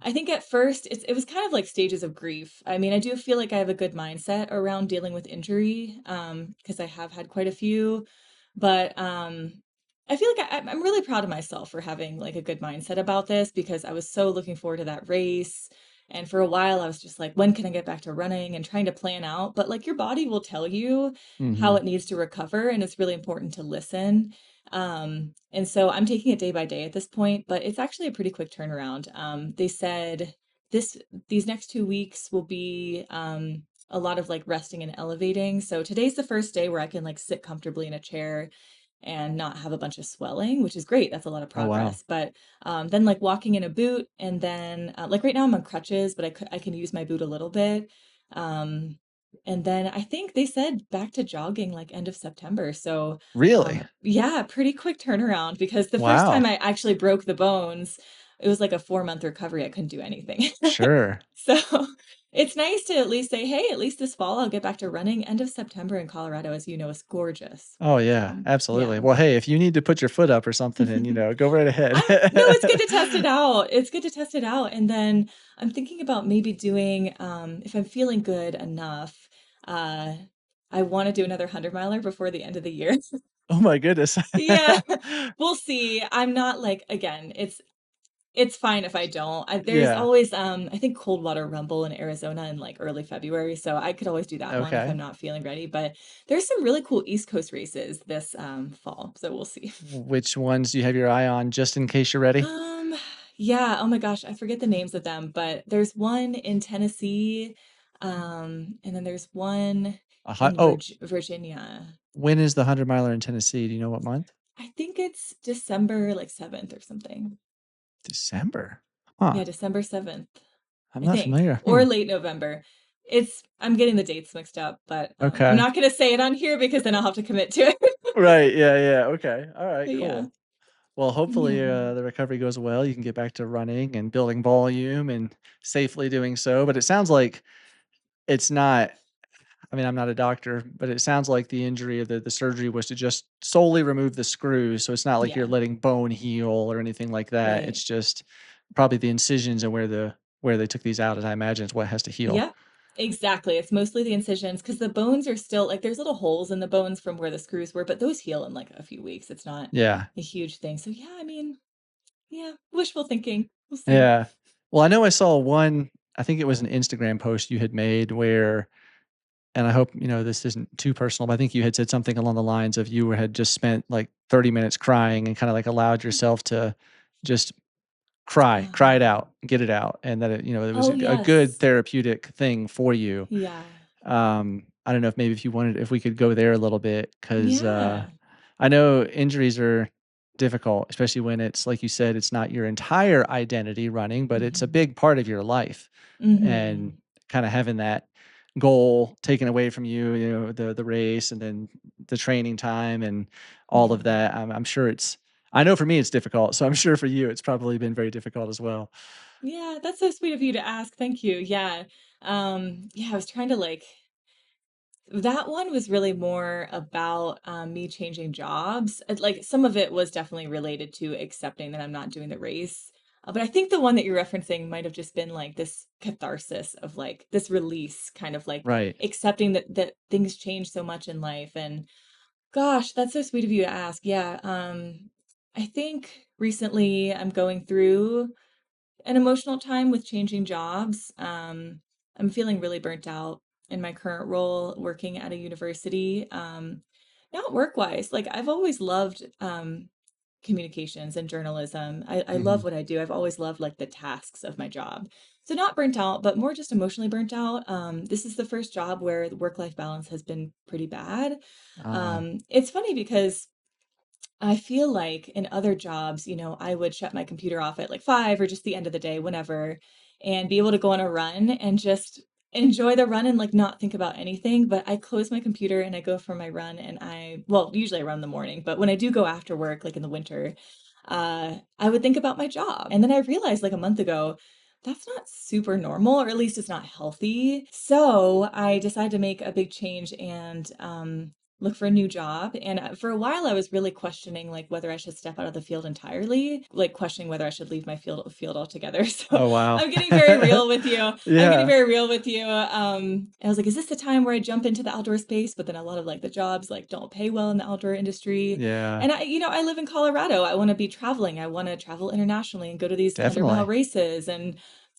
I think at first it was kind of like stages of grief. I mean, I do feel like I have a good mindset around dealing with injury, because I have had quite a few, but I feel like I'm really proud of myself for having like a good mindset about this because I was so looking forward to that race. And for a while, I was just like, when can I get back to running and trying to plan out? But like your body will tell you how Mhm. it needs to recover, and it's really important to listen. And so I'm taking it day by day at this point, but it's actually a pretty quick turnaround. They said this these next 2 weeks will be a lot of like resting and elevating. So today's the first day where I can like sit comfortably in a chair and not have a bunch of swelling, which is great. That's a lot of Oh, wow. progress. But then like walking in a boot, and then like right now I'm on crutches, but I can use my boot a little bit. Um, and then I think they said back to jogging like end of September. So Really? yeah, pretty quick turnaround because the first time Wow. I actually broke the bones, it was like a 4-month recovery. I couldn't do anything. Sure. So it's nice to at least say, hey, at least this fall I'll get back to running. End of September in Colorado, as you know, is gorgeous. Oh, yeah, So absolutely. yeah. Well, hey, if you need to put your foot up or something and, go right ahead. No, it's good to test it out. It's good to test it out. And then I'm thinking about maybe doing, if I'm feeling good enough, uh, I want to do another 100 miler before the end of the year. Oh my goodness. Yeah, we'll see. I'm not like, again, it's fine if I don't. There's Yeah. always, I think Cold Water Rumble in Arizona in like early February, so I could always do that one if I'm Okay. not feeling ready. But there's some really cool East Coast races this fall, so we'll see. Which ones do you have your eye on just in case you're ready? Um, yeah, oh my gosh, I forget the names of them, but there's one in Tennessee, and then there's one in Oh, Virginia. when is the 100 miler in Tennessee? Do you know what month? I think it's December like 7th or something. December. Huh. Yeah, December 7th, I'm I not think, familiar. or late November. I'm getting the dates mixed up, but I'm Okay. not gonna say it on here because then I'll have to commit to it. Right. Yeah. Yeah. Okay. All right. But yeah. Cool. Well, hopefully, Yeah. the recovery goes well. You can get back to running and building volume and safely doing so. But it sounds like it's not. I mean, I'm not a doctor, but it sounds like the injury or the surgery was to just solely remove the screws, so it's not like you're Yeah, letting bone heal or anything like that. right. It's just probably the incisions and where they took these out, as I imagine, is what has to heal. Yep, exactly. It's mostly the incisions because the bones are still like there's little holes in the bones from where the screws were, but those heal in like a few weeks. It's not Yeah. a huge thing. So yeah, I mean, yeah, wishful thinking. We'll see. Yeah. Well, I know I saw one, I think it was an Instagram post you had made where, and I hope, this isn't too personal, but I think you had said something along the lines of had just spent like 30 minutes crying and kind of like allowed yourself to just cry it Um, out, get it out, and that it was oh a good yes. therapeutic thing for you. Yeah. I don't know if we could go there a little bit, because Yeah. I know injuries are difficult, especially when it's like you said, it's not your entire identity running, but it's a Mhm. big part of your life, and Mhm. kind of having that goal taken away from you, the race and then the training time and all of Yeah. that. I'm sure it's. I know for me it's difficult, so I'm sure for you it's probably been very difficult as well. Yeah, that's so sweet of you to ask. Thank you. Yeah. Yeah, I was trying to like that one was really more about me changing jobs. Like some of it was definitely related to accepting that I'm not doing the race. But I think the one that you're referencing might have just been like this catharsis of like this release, kind of like Right. accepting that things change so much in life. And gosh, that's so sweet of you to ask. Yeah. I think recently I'm going through an emotional time with changing jobs. I'm feeling really burnt out in my current role working at a university. Not work wise. Like I've always loved communications and journalism. I love Mhm. what I do. I've always loved like the tasks of my job. So not burnt out, but more just emotionally burnt out. This is the first job where the work-life balance has been pretty bad. Uh, It's funny because I feel like in other jobs, I would shut my computer off at like 5 or just the end of the day, whenever, and be able to go on a run and just enjoy the run and like not think about anything. But I close my computer and I go for my run and well, usually I run in the morning, but when I do go after work, like in the winter, I would think about my job. And then I realized like a month ago, that's not super normal, or at least it's not healthy. So I decided to make a big change and look for a new job. And for a while, I was really questioning like whether I should step out of the field entirely, like questioning whether I should leave my field altogether. So oh, wow. I'm getting very real with you. I'm getting Yeah. very real with you. I was like, is this the time where I jump into the outdoor space? But then a lot of like the jobs like don't pay well in the outdoor industry. Yeah. And I live in Colorado. I want to be traveling. I want to travel internationally and go to these 100-mile Definitely. races. And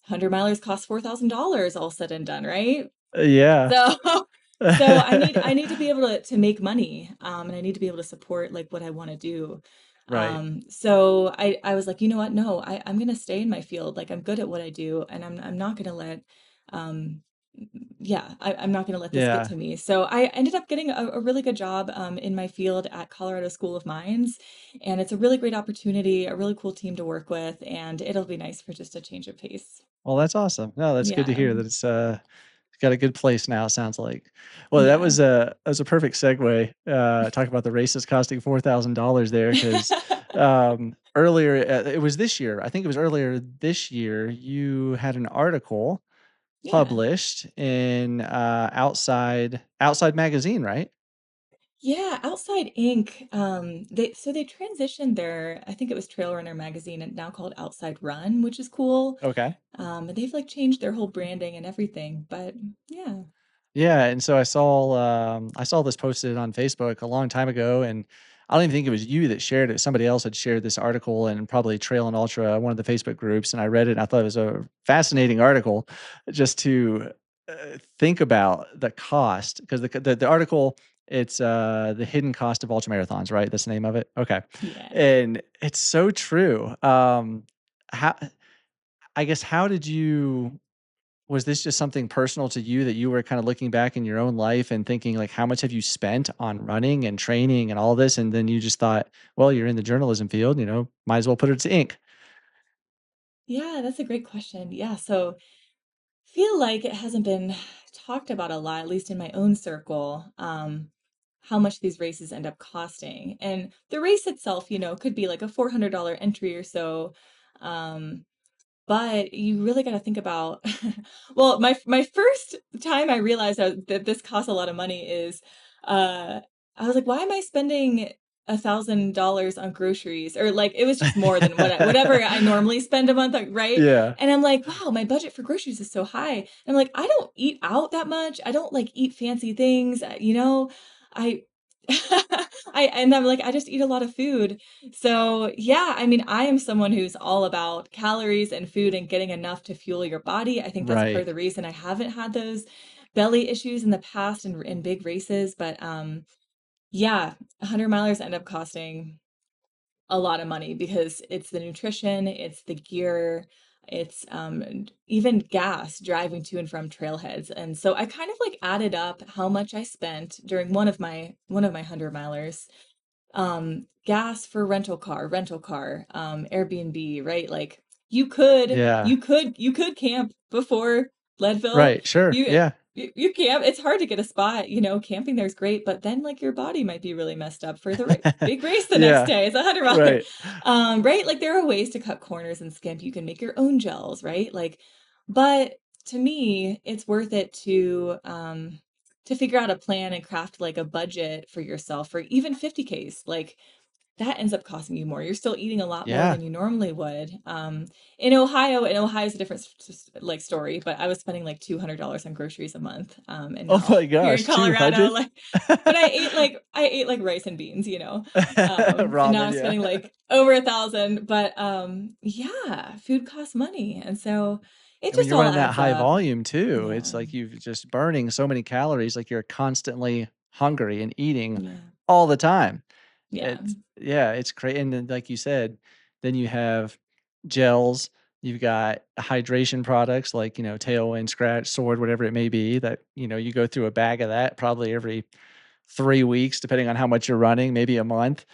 100 milers cost $4,000 all said and done, right? Yeah. So so I need to be able to make money, and I need to be able to support like what I want to do. Right. So I was like, you know what? No, I'm gonna stay in my field. Like I'm good at what I do, and I'm not gonna let um yeah, I'm not gonna let this get Yeah. to me. So I ended up getting a really good job in my field at Colorado School of Mines, and it's a really great opportunity, a really cool team to work with, and it'll be nice for just a change of pace. Well, that's awesome. No, that's good to Yeah, hear that it's got a good place now, it sounds like. Well, yeah. that was a perfect segue, talk about the races costing $4,000 there, 'cause, earlier, it was this year, I think it was earlier this year, you had an article Yeah. published in, Outside Magazine, right? Yeah, Outside Inc. They transitioned their I think it was Trail Runner magazine and now called Outside Run, which is cool. Okay. And they've like changed their whole branding and everything. But yeah. Yeah, and so I saw this posted on Facebook a long time ago, and I don't even think it was you that shared it. Somebody else had shared this article and probably Trail and Ultra, one of the Facebook groups, and I read it and I thought it was a fascinating article just to think about the cost, because the article, it's the hidden cost of ultra marathons, right? That's the name of it. Okay, Yeah. and it's so true. How I guess how did you was this just something personal to you that you were kind of looking back in your own life and thinking like, how much have you spent on running and training and all this? And then you just thought, well, you're in the journalism field, might as well put it to ink. Yeah, that's a great question. Yeah, so feel like it hasn't been talked about a lot, at least in my own circle, how much these races end up costing. And the race itself, could be like a $400 entry or so. Um, but you really got to think about well, my first time I realized that this costs a lot of money is uh I was like, why am I spending $1,000 on groceries? Or like it was just more than whatever I normally spend a month, like, right? Yeah. And I'm like, wow, my budget for groceries is so high. And I'm like, I don't eat out that much. I don't like eat fancy things, I and I'm like, I just eat a lot of food. So, yeah, I mean, I am someone who's all about calories and food and getting enough to fuel your body. I think that's part of Right. the reason I haven't had those belly issues in the past in big races. But yeah, 100 milers end up costing a lot of money because it's the nutrition, it's the gear, it's even gas driving to and from trailheads. And so I kind of like added up how much I spent during one of my 100 milers, gas for rental car, Airbnb, right? Like Yeah. you could camp before Leadville. Right. Sure. You Yeah. you camp. It's hard to get a spot, camping there's great, but then like your body might be really messed up for the big race the next Yeah. day. It's a 100 miler. Right. Right? Like there are ways to cut corners and skimp. You can make your own gels, right? Like, but to me, it's worth it to figure out a plan and craft like a budget for yourself for even 50Ks. Like that ends up costing you more. You're still eating a lot more Yeah. than you normally would. In Ohio's a different like story, but I was spending like $200 on groceries a month. And Oh now my here in gosh, Colorado, 200? like, but I ate like rice and beans, and now Ramen, I'm yeah. spending like over 1,000. But yeah, food costs money, and so it I mean, just you're all running that adds high up. volume too. It's Yeah, like you've just burning so many calories, like you're constantly hungry and eating yeah, all the time. yeah, It's yeah, it's crazy. And then like you said, then you have gels, you've got hydration products like, Tailwind, Scratch, Sword, whatever it may be that, you go through a bag of that probably every 3 weeks, depending on how much you're running, maybe a month.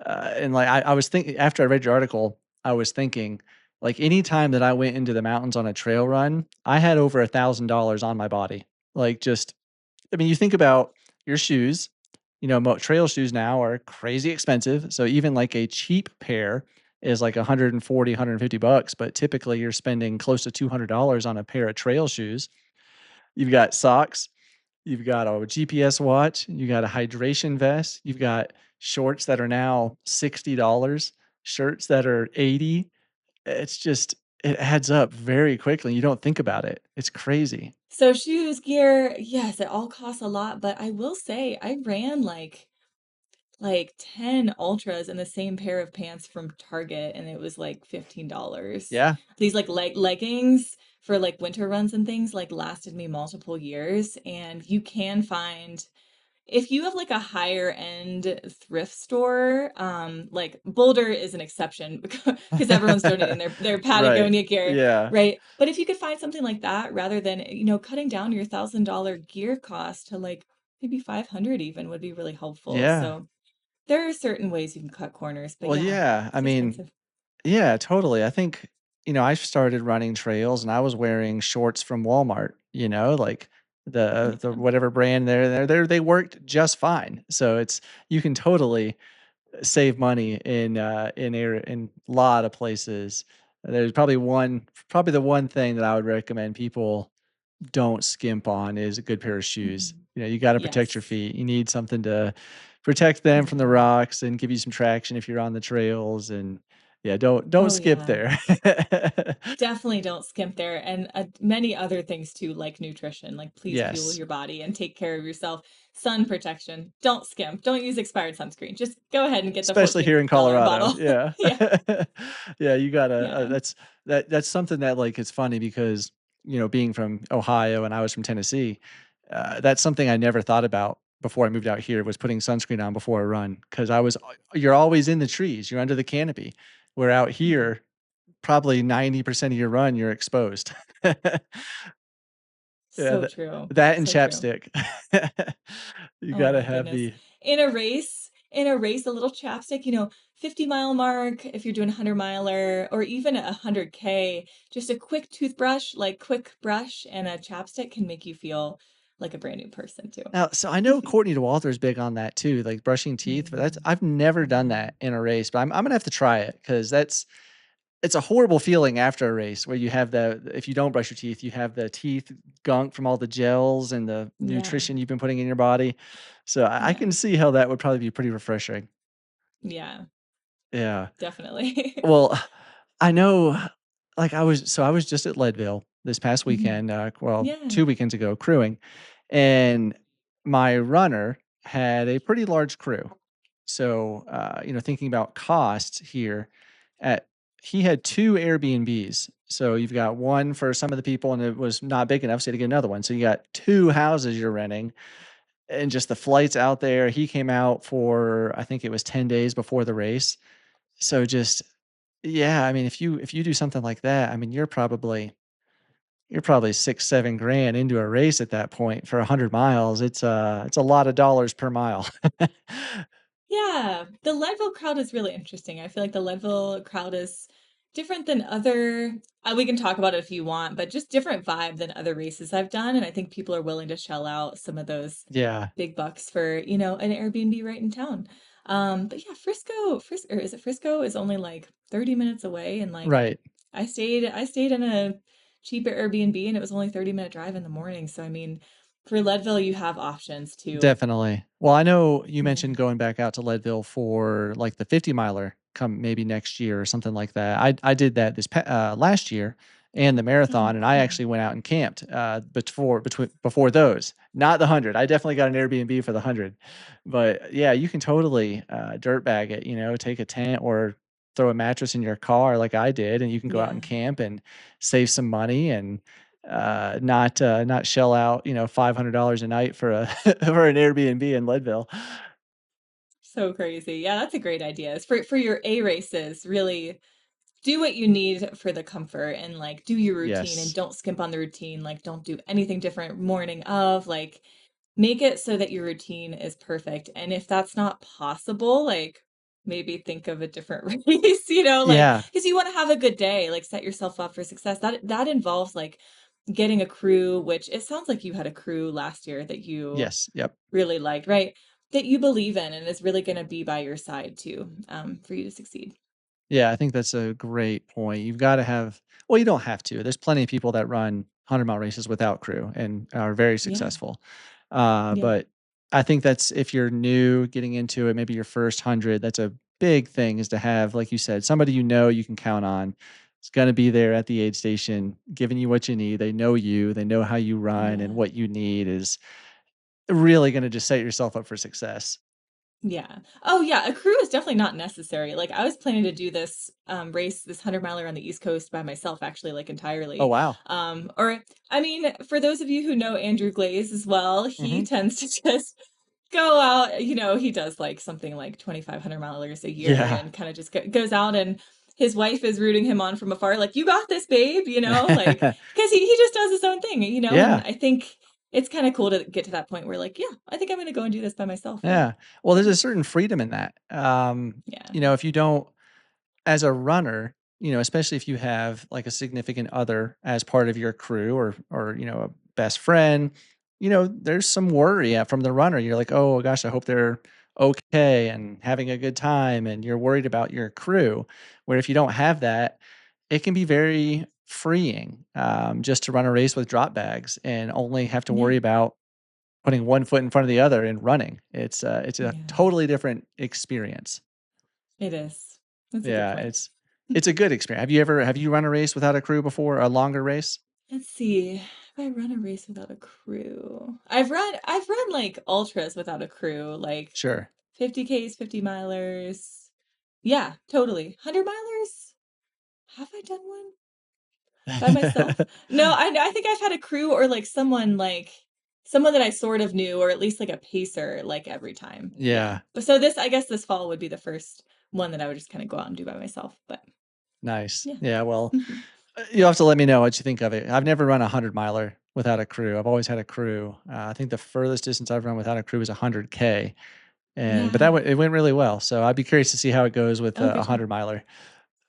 And like I was thinking after I read your article, I was thinking like any time that I went into the mountains on a trail run, I had over $1,000 on my body. Like just I mean, you think about your shoes, trail shoes now are crazy expensive. So even like a cheap pair is like 140, $150, but typically you're spending close to $200 on a pair of trail shoes. You've got socks, you've got a GPS watch, you got a hydration vest, you've got shorts that are now $60, shirts that are 80. It's just it adds up very quickly. You don't think about it. It's crazy. So shoes, gear, yes, it all costs a lot, but I will say I ran like 10 ultras in the same pair of pants from Target and it was like $15. Yeah. These like leggings for like winter runs and things like lasted me multiple years, and you can find if you have like a higher end thrift store, like Boulder is an exception because everyone's donating their Right. Patagonia gear, Yeah. right? But if you could find something like that rather than, cutting down your $1,000 gear cost to like maybe 500 even would be really helpful. Yeah. So there are certain ways you can cut corners, but Well, yeah, yeah. I it's mean, expensive. yeah, totally. I think, I started running trails and I was wearing shorts from Walmart, like the Yeah. whatever brand they worked just fine. So it's you can totally save money in a lot of places. There's probably the one thing that I would recommend people don't skimp on is a good pair of shoes. Mhm. You gotta protect your Yes. feet. You need something to protect them from the Yeah. rocks and give you some traction if you're on the trails, and yeah, don't Oh, skip yeah. there. Definitely don't skimp there, and many other things too, like nutrition. Like, please fuel Yes, your body and take care of yourself. Sun protection. Don't skimp. Don't use expired sunscreen. Just go ahead and get the especially here in $14 Colorado, bottle. yeah. Yeah, Yeah, you gotta, yeah. that's something that, like, it's funny because, being from Ohio and I was from Tennessee, that's something I never thought about before I moved out here was putting sunscreen on before a run because you're always in the trees, you're under the canopy. Where out Yeah. here, probably 90% of your run, you're exposed. Yeah, So true. that and So true. chapstick. You Oh gotta my have goodness. the In a race, a little chapstick, 50-mile mark, if you're doing a 100 miler or even a 100K, just a quick toothbrush, like quick brush and a chapstick can make you feel like a brand new person too. now, so I know Courtney Dauwalter's big on that too, like brushing teeth, but that's Mhm. I've never done Mhm. that in a race, but I'm gonna have to try it because that's it's a horrible feeling after a race where you have the if you don't brush your teeth, you have the teeth gunk from all the gels and the Yeah. nutrition you've been putting in your body. So I Yeah. can see how that would probably be pretty refreshing. Yeah. Yeah. Definitely. Well, I know, like, I was just at Leadville this past Mhm. weekend, well, Yeah. 2 weekends ago crewing, and my runner had a pretty large crew. So, thinking about costs here, at he had 2 Airbnbs. So you've got one for some of the people, and it was not big enough, so you had to get another one. So you got 2 houses you're renting, and just the flights out there. He came out for, I think it was 10 days before the race. So just yeah, I mean, if you do something like that, I mean, you're probably 6, 7 grand into a race at that point for 100 miles. It's a lot of dollars per mile. Yeah, the Leadville crowd is really interesting. I feel like the Leadville crowd is different than other we can talk about it if you want, but just different vibe than other races I've done, and I think people are willing to shell out some of those Yeah, big bucks for, an Airbnb right in town. But yeah, Frisco, or is it Frisco is only like 30 minutes away, and like right. I stayed in a cheaper Airbnb and it was only 30-minute drive in the morning. So I mean, for Leadville you have options too. Definitely. Well, I know you mentioned Yeah. going back out to Leadville for, like, the 50 miler come maybe next year or something like that. I did that last year and the Oh, marathon, and I cool. actually went out and camped, before those. Not the 100. I definitely got an Airbnb for the 100. But, yeah, you can totally, dirt bag it, take a tent or throw a mattress in your car like I did, and you can go out Yeah. and camp and save some money and not shell out, $500 a night for a for an Airbnb in Leadville. So crazy. Yeah, that's a great idea. Is for your A races, really do what you need for the comfort and like do your routine and Yes. don't skimp on the routine. Like don't do anything different morning of, like make it so that your routine is perfect. And if that's not possible, like maybe think of a different race, like Yeah. because you want to have a good day, like set yourself up for success. That involves like getting a crew, which it sounds like you had a crew last year that you Yes. Yep. really liked, right? That you believe in and is really going to be by your side too, for you to succeed. Yeah, I think that's a great point. You've gotta have well, you don't have to. There's plenty of people that run 100-mile races without crew and are very Yeah, successful. yeah, But I think that's if you're new getting into it, maybe your first 100, that's a big thing is to have, like you said, somebody you can count on. It's gonna be there at the aid station giving you what you need. They know you, they know how you run, and yeah. what you need is really gonna just set yourself up for success. Yeah. Oh, yeah, a crew is definitely not necessary. Like, I was planning to do this, race, this 100-miler on the East Coast by myself, actually, like, Oh, entirely. wow. Or I mean, for those of you who know Andrew Glaze as well, he Mhm. tends to just go out, he does, like, something like 2,500 milers a year Yeah. and kinda just goes out, and his wife is rooting him on from afar, like, "You got this, babe," like, because he just does his own thing, and Yeah. I think it's kinda cool to get to that point where, like, "Yeah, I think I'm gonna go and do this by myself," and Yeah. Well, there's yeah. a certain freedom in that. Yeah. If you don't as a runner, especially if you have like a significant other as part of your crew or a best friend, there's some worry from the runner. You're like, "Oh gosh, I hope they're okay and having a good time," and you're worried about your crew. Where if you don't have that, it can be very freeing just to run a race with drop bags and only have to Yeah. worry about putting one foot in front of the other and running. It's a Yeah. totally different experience. It is. That's a good Yeah, point. it's a good experience. Have you run a race without a crew before, a longer race? Let's see. Have I run a race without a crew? I've run like ultras without a crew, like Sure. 50Ks, 50 milers. Yeah, totally. 100 milers? Have I done one by myself? No, I think I've had a crew or like someone that I sort of knew, or at least like a pacer, like every time. Yeah. Yeah, But so I guess this fall would be the first one that I would just kind of go out and do by myself. But nice. yeah. Yeah, well, you'll have to let me know what you think of it. I've never run a 100-miler without a crew. I've always had a crew. I think the furthest distance I've run without a crew is 100K, and but Yeah. it went really well. So I'd be curious to see how it goes with Oh, a good job. 100-miler.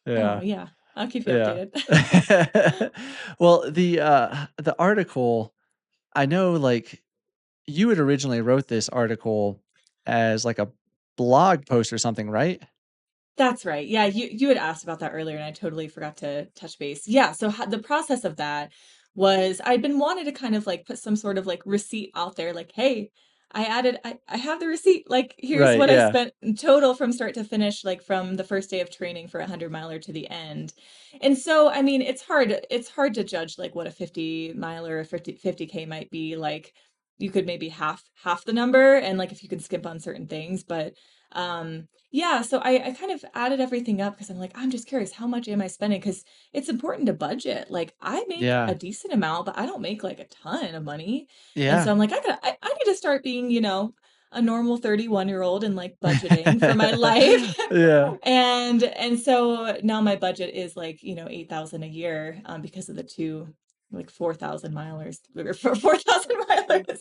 Oh, Yeah. yeah. I'll keep you Yeah. updated. Well, the article, I know, like, you had originally wrote this article as, like, a blog post or something, right? That's right. Yeah, you had asked about that earlier, and I totally forgot to touch base. Yeah, so ho the process of that was I'd been wanting to kind of, like, put some sort of, like, receipt out there, like, "Hey, I have the receipt, like, here's Right, what I yeah. spent in total from start to finish, like, from the first day of training for a 100 miler to the end." And so, I mean, it's hard to judge, like, what a 50 miler or 50K might be, like, you could maybe half the number and, like, if you can skimp on certain things, but, yeah, so I kind of added everything up because I'm like, I'm just curious, how much am I spending? Because it's important to budget. Like, I make a Yeah. decent amount, but I don't make like a ton of money. And so Yeah. I'm like, I need to start being, a normal 31-year-old and like budgeting for my life. Yeah. And so now my budget is like, 8,000 a year because of the two like 4,000 milers or 4,000 milers.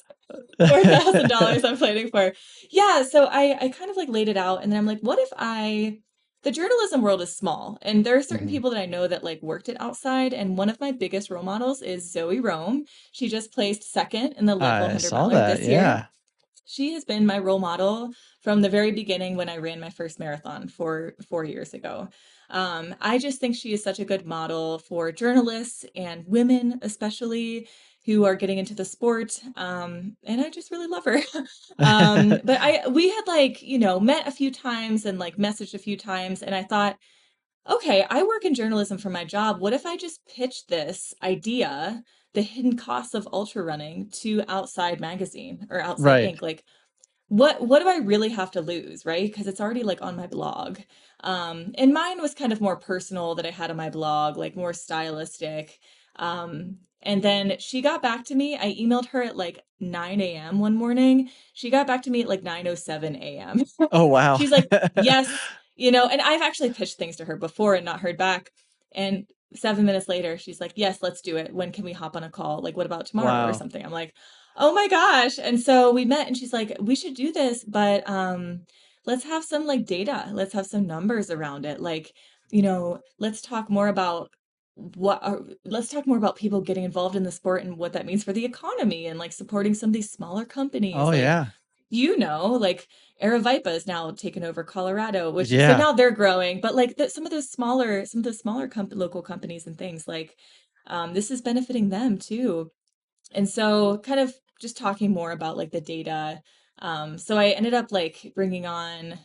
$4,000 I'm planning for. Yeah, so I kind of, like, laid it out, and then I'm like, "What if I" the journalism world is small, and there are certain Mhm. people that I know that, like, worked it outside, and one of my biggest role models is Zoe Rome. She just placed 2nd in the Leadville I 100 saw miler that, this year. yeah. She has been my role model from the very beginning when I ran my first marathon 4 years ago. I just think she is such a good model for journalists and women, especially who are getting into the sport. And I just really love her. But we had like, met a few times and like messaged a few times, and I thought, okay, I work in journalism for my job. What if I just pitched this idea, the hidden costs of ultra running, to Outside Magazine or Outside Right. Inc? Like, what do I really have to lose, right? Because it's already, like, on my blog. And mine was kind of more personal that I had on my blog, like, more stylistic. And then she got back to me. I emailed her at, like, 9 AM one morning. She got back to me at, like, 9:07 AM. Oh, wow. She's like, "Yes," and I've actually pitched things to her before and not heard back. And 7 minutes later, she's like, "Yes, let's do it. When can we hop on a call? Like, what about tomorrow or Wow. something?" I'm like, "Oh my gosh." And so we met and she's like, "We should do this, but let's have some like data. Let's have some numbers around it. Like, let's talk more about people getting involved in the sport and what that means for the economy and like supporting some of these smaller companies Oh, like yeah. like Aravaipa is now taken over Colorado, which so Yeah. now they're growing, but like some of those smaller local companies and things like this is benefiting them too. And so kind of just talking more about like the data. So I ended up like bringing on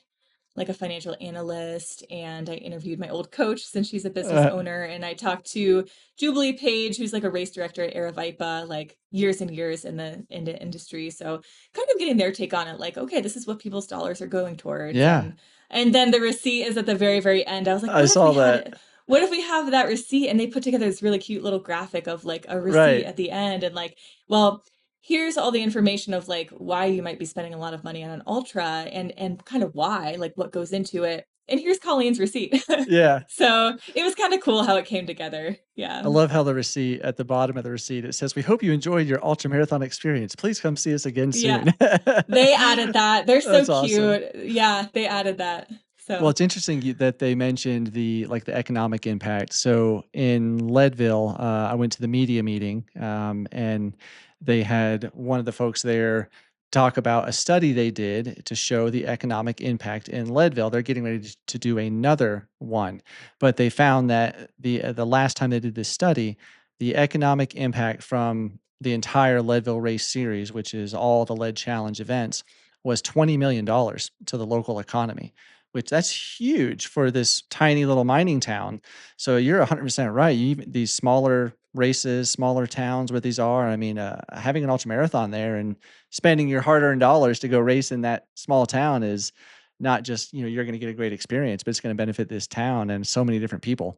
like a financial analyst, and I interviewed my old coach since she's a business Uh, owner, and I talked to Jubilee Page, who's like a race director at Aravaipa, like years and years in the industry. So kind of getting their take on it, like, okay, this is what people's dollars are going towards. yeah. And then the receipt is at the very, very end. I was like, I saw that. what if we have that receipt? And they put together this really cute little graphic of like a receipt Right. at the end and like, well, here's all the information of like why you might be spending a lot of money on an ultra and kind of why, like what goes into it. And here's Colleen's receipt. Yeah. So it was kind of cool how it came together. Yeah. I love how the receipt at the bottom of the receipt, it says, "We hope you enjoyed your ultra marathon experience. Please come see us again Yeah. soon." They added that. They're so That's awesome. cute. Yeah, they added that. Well, So it's interesting that they mentioned the economic impact. So in Leadville, I went to the media meeting, and they had one of the folks there talk about a study they did to show the economic impact in Leadville. They're getting ready to do another one, but they found that the last time they did this study, the economic impact from the entire Leadville race series, which is all the Lead Challenge events, was $20 million to the local economy, which that's huge for this tiny little mining town. So you're 100% right. These smaller races, smaller towns where these are, I mean, having an ultra marathon there and spending your hard-earned dollars to go race in that small town is not just, you're going to get a great experience, but it's going to benefit this town and so many different people.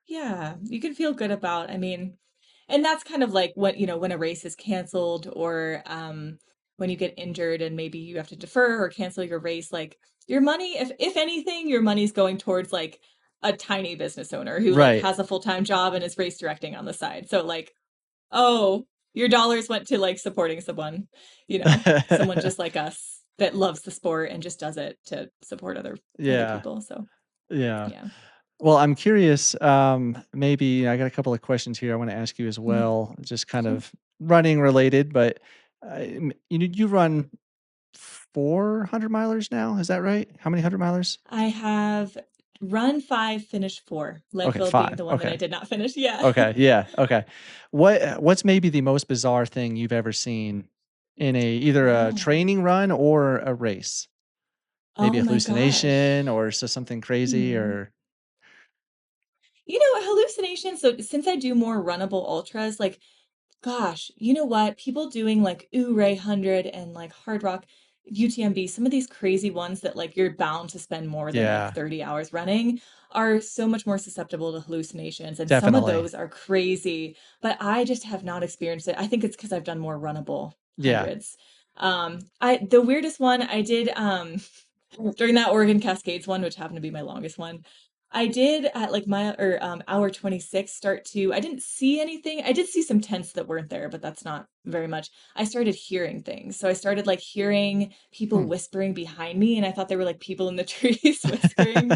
yeah, you can feel good about, I mean, and that's kind of like when a race is canceled or when you get injured and maybe you have to defer or cancel your race, like your money, if anything, your money's going towards like a tiny business owner who like Right. has a full-time job and is race directing on the side. So like, oh, your dollars went to like supporting someone just like us that loves the sport and just does it to support other Yeah. people. So Yeah. yeah. Well, I'm curious, maybe I got a couple of questions here I want to ask you as Mhm. well, just kind Sure. of running related, but you run 400 milers now. Is that right? How many 100 milers? I have run 5, finished 4, Okay, Leadville being five. the one that I Okay. did not finish. Yeah. Okay. Yeah. Okay. What's maybe the most bizarre thing you've ever seen in either a Oh. training run or a race? Maybe Oh a my hallucination gosh. or just something crazy Hmm. or Hallucinations. So since I do more runnable ultras, like, gosh, you know what? People doing like Ouray 100 and like Hard Rock, UTMB, some of these crazy ones that like you're bound to spend more than like yeah, 30 hours running are so much more susceptible to hallucinations. And some of definitely. those are crazy, but I just have not experienced it. I think it's because I've done more runnable Yeah. hundreds. The weirdest one I did during that Oregon Cascades one, which happened to be my longest one. I did at like hour 26 start to I didn't see anything. I did see some tents that weren't there, but that's not very much. I started hearing things. So I started like hearing people Hmm. whispering behind me and I thought they were like people in the trees whispering.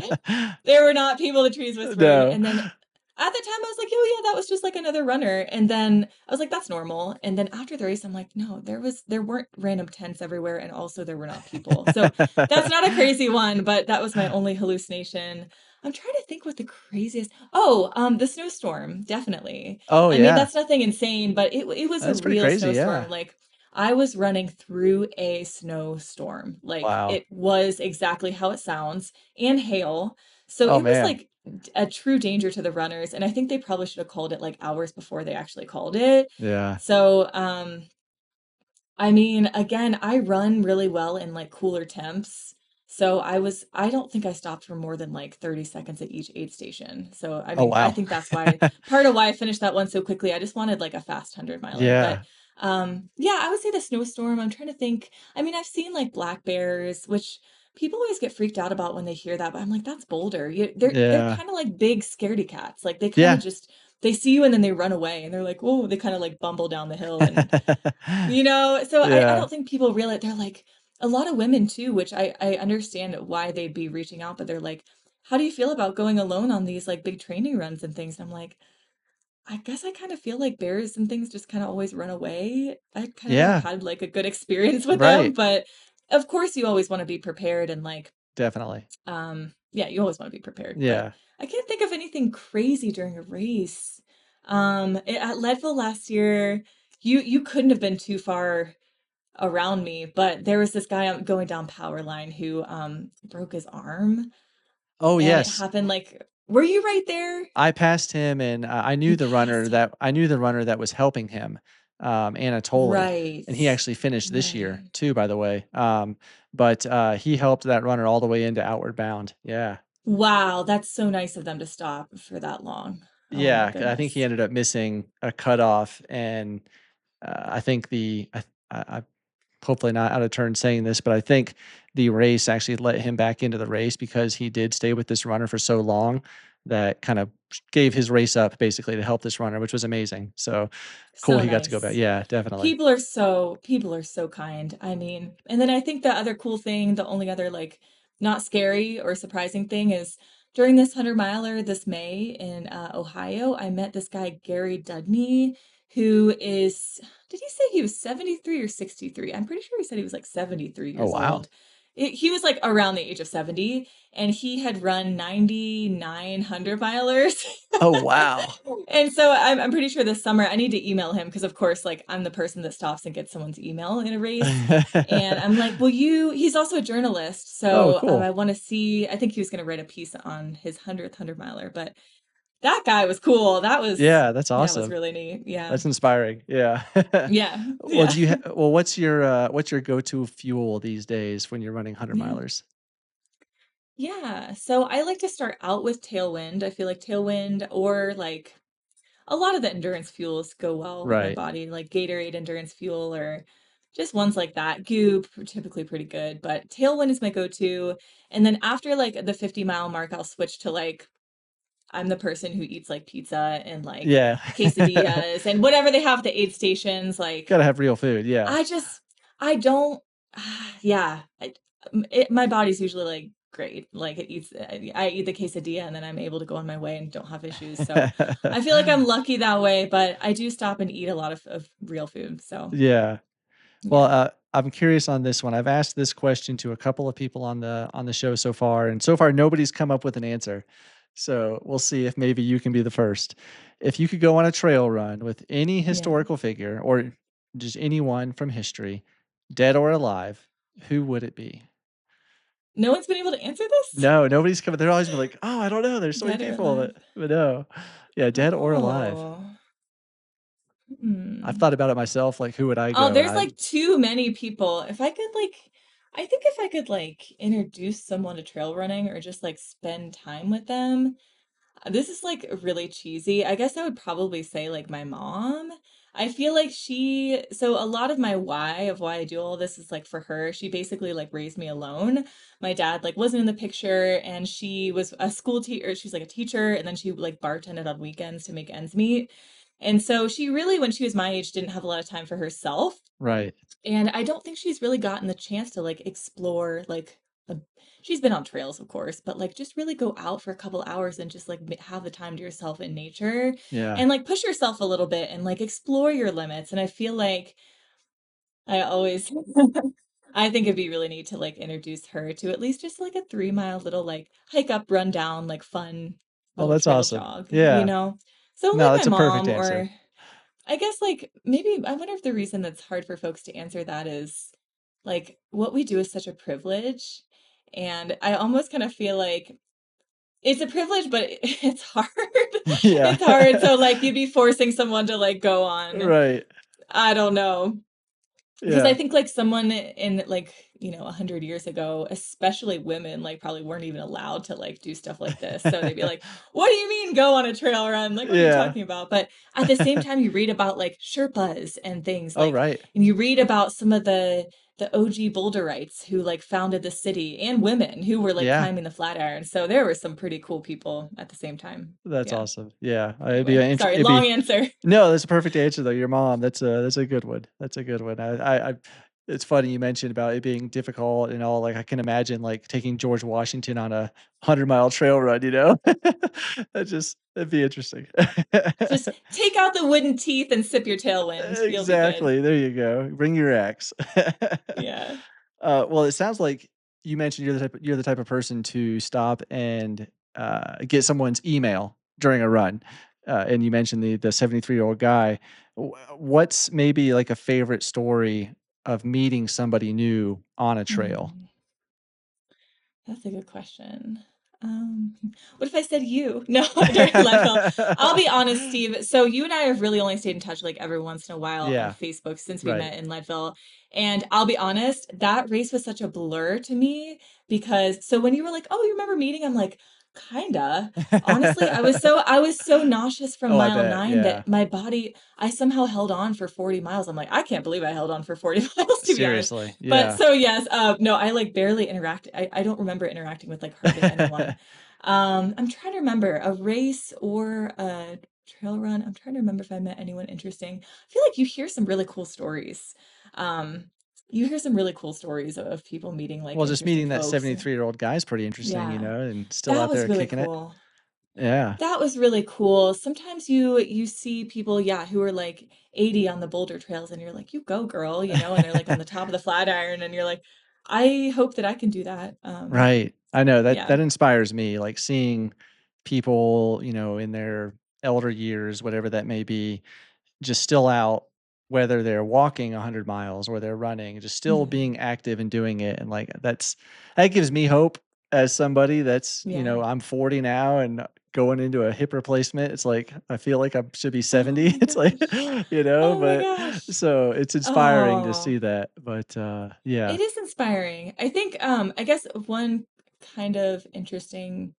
There were not people in the trees whispering. No. And then at the time I was like, "Oh yeah, that was just like another runner." And then I was like, "That's normal." And then after the race I'm like, "No, there weren't random tents everywhere and also there were not people." So that's not a crazy one, but that was my only hallucination. I'm trying to think what the craziest. Oh, the snowstorm, definitely. Oh, I mean, yeah. that's nothing insane, but it was a That's pretty real crazy, yeah. snowstorm. Like I was running through a snowstorm. Like Wow. it was exactly how it sounds, and hail. So Oh, it was man. like a true danger to the runners, and I think they probably should have called it like hours before they actually called it. Yeah. So, I mean, again, I run really well in like cooler temps. So I don't think I stopped for more than like 30 seconds at each aid station. So I Oh, mean, I wow. think that's why part of why I finished that one so quickly. I just wanted like a fast 100 miler. But Yeah. yeah, I would say the snowstorm. I'm trying to think. I mean, I've seen like black bears, which people always get freaked out about when they hear that, but I'm like, that's Boulder. They're Yeah. kind of like big scaredy cats. Like they kind of Yeah. just they see you and then they run away and they're like, "Oh," they kind of like bumble down the hill and so I Yeah. don't think people realize they're like a lot of women too, which I understand why they'd be reaching out, but they're like, how do you feel about going alone on these like big training runs and things? And I'm like, I guess I kind of feel like bears and things just kind of always run away. I kind of haven't Yeah. had like a good experience with them, Right. but of course you always want to be prepared and like Definitely. yeah, you always want to be prepared, but Yeah. I can't think of anything crazy during a race. At Leadville last year, you couldn't have been too far around me, but there was this guy going down power line who broke his arm, Oh, and it yes. happened like were you right there? I passed him, and You passed him. I knew the runner that was helping him, Anatoly, Right. and he actually finished this year Right. too, by the way. But he helped that runner all the way into Outward Bound. Yeah. Wow, that's so nice of them to stop for that long. Oh my Yeah, 'cause I think he goodness. ended up missing a cutoff, and I think I hopefully not out of turn saying this, but I think the race actually let him back into the race because he did stay with this runner for so long that kind of gave his race up basically to help this runner, which was amazing. So cool So he got to go back. nice. Yeah, definitely. People are so kind. I mean, and then I think the other cool thing, the only other like not scary or surprising thing is during this 100 miler this May in Ohio, I met this guy Gary Dudney who is did he say he was 73 or 63? I'm pretty sure he said he was like 73 Oh, years wow. old. He was like around the age of 70 and he had run 99 milers. Oh, wow. And so I'm pretty sure this summer I need to email him because of course like I'm the person that stops and gets someone's email in a race. And I'm like, "Will you?" He's also a journalist, Oh, so I cool. want to see. I think he was going to write a piece on his 100 miler, but that guy was cool. Yeah, that's That was awesome. really neat. Yeah. That's inspiring. Yeah. Yeah. Well, Yeah. what's your go-to fuel these days when you're running 100 Man. milers? Yeah. So I like to start out with Tailwind. I feel like Tailwind or like a lot of the endurance fuels go well with my Right. body, like Gatorade endurance fuel or just ones like that. Goop are typically pretty good, but Tailwind is my go-to. And then after like the 50-mile mark, I'll switch to like I'm the person who eats like pizza and like Yeah. quesadillas and whatever they have at the aid stations. Like Gotta have real food. Yeah. I just I don't yeah. My body's usually like great. Like it eats I eat the quesadilla and then I'm able to go on my way and don't have issues. So I feel like I'm lucky that way, but I do stop and eat a lot of real food. So Yeah. Well, Yeah. I'm curious on this one. I've asked this question to a couple of people on the show so far, and so far nobody's come up with an answer. So we'll see if maybe you can be the first. If you could go on a trail run with any Yeah. historical figure or just anyone from history, dead or alive, who would it be? No one's been able to answer this? No, nobody's coming. They're always been like, "Oh, I don't know. There's so many Dead or people," alive? but no. Yeah, dead or alive. Oh. I've Hmm. thought about it myself, like, who would I Oh, go? there's, I like, too many people. If I could, like I think if I could, like, introduce someone to trail running or just, like, spend time with them, this is, like, really cheesy. I guess I would probably say, like, my mom. I feel like a lot of my why of why I do all this is, like, for her. She basically, like, raised me alone. My dad, like, wasn't in the picture, and she was a school teacher. She's, like, a teacher, and then she, like, bartended on weekends to make ends meet. And so she really, when she was my age, didn't have a lot of time for herself. right. And I don't think she's really gotten the chance to, like, explore, like, a she's been on trails, of course, but, like, just really go out for a couple hours and just, like, have the time to yourself in nature Yeah. and, like, push yourself a little bit and, like, explore your limits, and I feel like I always I think it'd be really neat to, like, introduce her to at least just, like, a 3-mile little, like, hike up, run down, like, fun Oh, little that's trail awesome. jog, you Yeah. know? So, No, like, that's my a perfect mom answer. or I guess, like, maybe I wonder if the reason that's hard for folks to answer that is, like, what we do is such a privilege, and I almost kinda feel like it's a privilege, but it's hard. Yeah. It's hard, so, like, you'd be forcing someone to, like, go on Right. I don't know. Because I Yeah. think, like, someone in, like, 100 years ago, especially women, like, probably weren't even allowed to, like, do stuff like this, so they'd be like, "What do you mean go on a trail run? Like, what are you Yeah. talking about?" But at the same time, you read about, like, Sherpas and things, Oh, like right. and you read about some of the OG boulderites who, like, founded the city, and women who were, like, Yeah. climbing the Flatiron, so there were some pretty cool people at the same time. That's Yeah. awesome. Yeah. It'd be Anyway, an sorry, it'd long be answer. No, that's a perfect answer though. Your mom, that's a good one. That's a good one. I it's funny you mentioned about it being difficult and all, like, I can imagine, like, taking George Washington on a 100-mile trail run, you know? That'd be interesting. Just take out the wooden teeth and sip your tailwind. You'll be good. Exactly, there you go. Bring your axe. Yeah. Well, it sounds like you mentioned you're the type of person to stop and, get someone's email during a run, and you mentioned the 73-year-old guy. What's maybe, like, a favorite story of meeting somebody new on a trail? Mm, that's a good question. What if I said you? No, during Leadville. I'll be honest, Steve. So you and I have really only stayed in touch like every once in a while on Yeah, Facebook since we right. met in Leadville. And I'll be honest, that race was such a blur to me because so when you were like, "Oh, you remember meeting?" I'm like, "Kinda." Honestly, I was so nauseous from Oh, I mile bet, 9 yeah. that my body I somehow held on for 40 miles. I'm like, "I can't believe I held on for 40 miles," to be honest. Seriously, But yeah. so yes, no, I like barely interact. I don't remember interacting with like hardly anyone. I'm trying to remember a race or a trail run. I'm trying to remember if I met anyone interesting. I feel like you hear some really cool stories. Um, you hear some really cool stories of people meeting like Well, just interesting meeting that folks. 73-year-old guy is pretty interesting, Yeah, and still that out was there really kicking it. cool. Yeah. That was really cool. Sometimes you see people, yeah, who are like 80 on the boulder trails and you're like, "You go, girl," and they're like on the top of the Flatiron and you're like, "I hope that I can do that." Right. I know that Yeah. that inspires me, like, seeing people, in their elder years, whatever that may be, just still out, whether they're walking 100 miles or they're running, just still Yeah. being active and doing it, and, like, that gives me hope as somebody that's, Yeah. I'm 40 now and going into a hip replacement. It's like, I feel like I should be Oh 70. my It's like, gosh. Oh my but gosh. so it's inspiring to Oh, see that, but, yeah. it is inspiring. I think, I guess one kind of interesting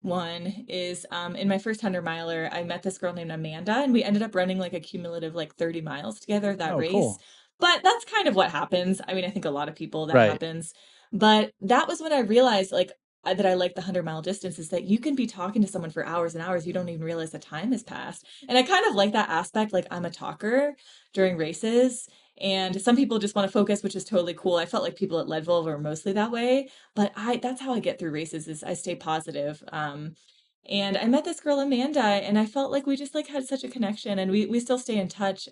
one is, in my first 100 miler, I met this girl named Amanda, and we ended up running like a cumulative like 30 miles together that Oh, race. cool. But that's kind of what happens. I mean, I think a lot of people that Right. happens. But that was when I realized like that I like the 100-mile distance is that you can be talking to someone for hours and hours. You don't even realize the time has passed. And I kind of like that aspect. Like I'm a talker during races. And some people just want to focus, which is totally cool. I felt like people at Leadville were mostly that way, but I that's how I get through races is I stay positive. And I met this girl Amanda, and I felt like we just like had such a connection, and we still stay in touch.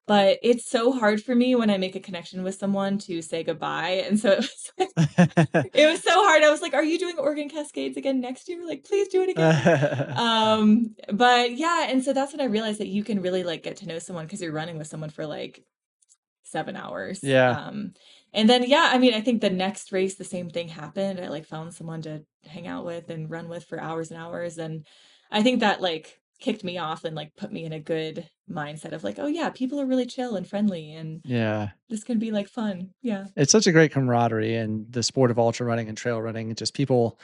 but it's so hard for me when I make a connection with someone to say goodbye, and so it was so hard. I was like, "Are you doing Oregon Cascades again next year? Like, please do it again." But yeah, and so that's when I realized that you can really, like, get to know someone because 'cause you're running with someone for, like, 7 hours. Yeah. And then, yeah, I mean, I think the next race, the same thing happened. I, like, found someone to hang out with and run with for hours and hours, and I think that, like, kicked me off and, like, put me in a good mindset of, like, "Oh, yeah, people are really chill and friendly, and Yeah. this can be, like, fun." Yeah. It's such a great camaraderie in the sport of ultra running and trail running. Just people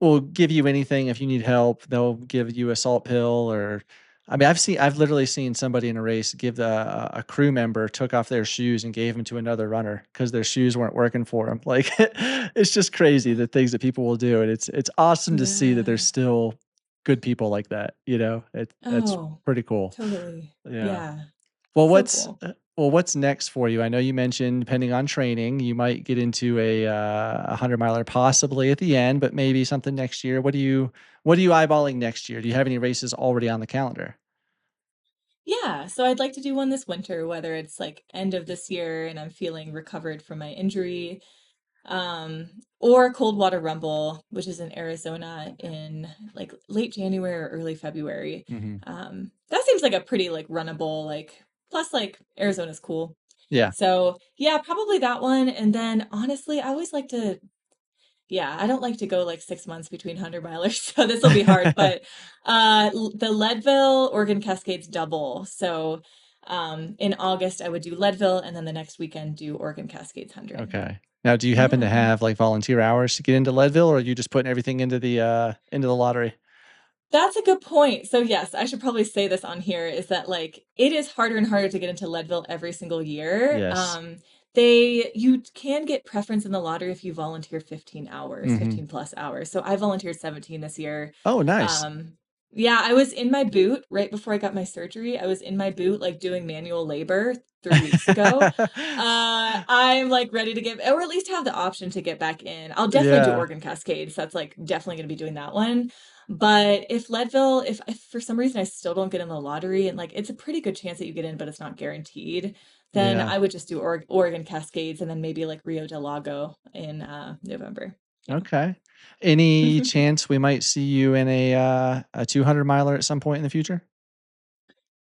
will give you anything if you need help. They'll give you a salt pill or I mean, I've literally seen somebody in a race give a crew member took off their shoes and gave them to another runner because their shoes weren't working for them. Like it's just crazy the things that people will do, and it's awesome to see that there's Yeah. still good people like that. That's Oh, pretty cool. totally. Yeah. Yeah. Well, So cool. what's next for you? I know you mentioned depending on training, you might get into a 100 miler possibly at the end, but maybe something next year. What are you eyeballing next year? Do you have any races already on the calendar? Yeah, so I'd like to do one this winter, whether it's, like, end of this year and I'm feeling recovered from my injury, um, or Cold Water Rumble, which is in Arizona in, like, late January or early February. Mhm. That seems like a pretty, like, runnable, like plus, like, Arizona's cool. Yeah. So, yeah, probably that one, and then, honestly, I always like to yeah, I don't like to go, like, 6 months between 100 milers, so this'll be hard, but, l the Leadville Oregon Cascades double. So, in August, I would do Leadville, and then the next weekend do Oregon Cascades 100. Okay. Now, do you happen to Yeah. have, like, volunteer hours to get into Leadville, or are you just putting everything into the lottery? That's a good point. So, yes, I should probably say this on here is that, like, it is harder and harder to get into Leadville every single year. Yes. You can get preference in the lottery if you volunteer 15 hours, Mhm. 15 plus hours. So I volunteered 17 this year. Oh, nice. Um, yeah, I was in my boot right before I got my surgery. I was in my boot, like, doing manual labor 3 weeks ago. I'm, like, ready to get or at least have the option to get back in. I'll definitely do Yeah. Oregon Cascades. That's, like, definitely gonna be doing that one. But if Leadville, if for some reason I still don't get in the lottery and, like, it's a pretty good chance that you get in, but it's not guaranteed, then Yeah. I would just do Oregon Cascades and then maybe, like, Rio del Lago in, November. Yeah. Okay. Any chance we might see you in a 200 miler at some point in the future?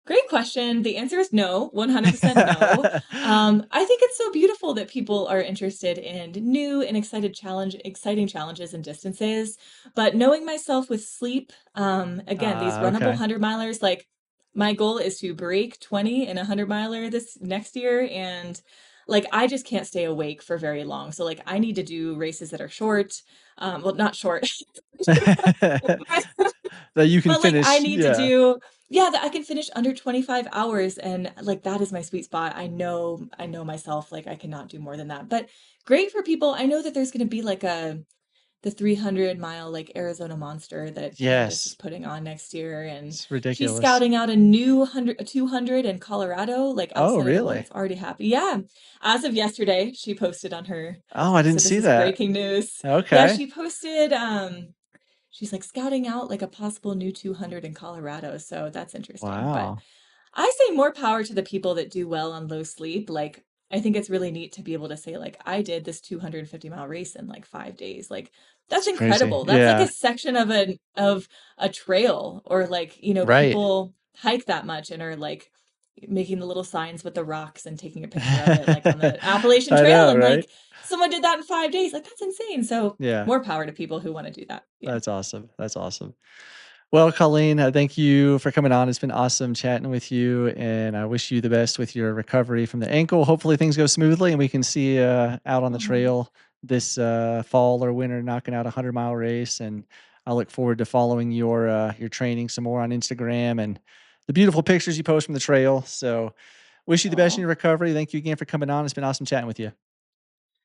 Great question. The answer is no, 100% no. I think it's so beautiful that people are interested in new and exciting challenges and distances. But knowing myself with sleep, again, these runnable Okay. 100 milers, like my goal is to break 20 in a 100 miler this next year. And like, I just can't stay awake for very long. So like, I need to do races that are short. Well, not short, That you can but, like, I finish, need to yeah. do yeah, that I can finish under 25 hours, and, like, that is my sweet spot. I know myself, like, I cannot do more than that, but great for people. I know that there's gonna be, like, the 300-mile, like, Arizona Monster that Candace is Yes. putting on next year, and It's she's ridiculous. scouting out a new 200 in Colorado, like, Oh, outside of the one really? that's already happened. Yeah. As of yesterday, she posted on her Oh, I so didn't this see is that. breaking news. Yeah, Okay. she posted, she's, like, scouting out, like, a possible new 200 in Colorado, so that's interesting, but Wow. I say more power to the people that do well on low sleep, like, I think it's really neat to be able to say, like, "I did this 250-mile race in, like, 5 days," like, that's It's crazy. incredible, that's like a Yeah. section of a trail or, like, Right. people hike that much and are, like, making the little signs with the rocks and taking a picture of it, like, on the Appalachian I Trail, know, and, right? like, someone did that in 5 days, like, that's insane, so Yeah. more power to people who wanna do that, yeah. That's awesome. That's awesome. Well, Colleen, thank you for coming on. It's been awesome chatting with you, and I wish you the best with your recovery from the ankle. Hopefully, things go smoothly, and we can see you out on the Oh, trail this fall or winter, knocking out a 100-mile race. And I look forward to following your training some more on Instagram and the beautiful pictures you post from the trail. So, wish you the best in aw. your recovery. Thank you again for coming on. It's been awesome chatting with you.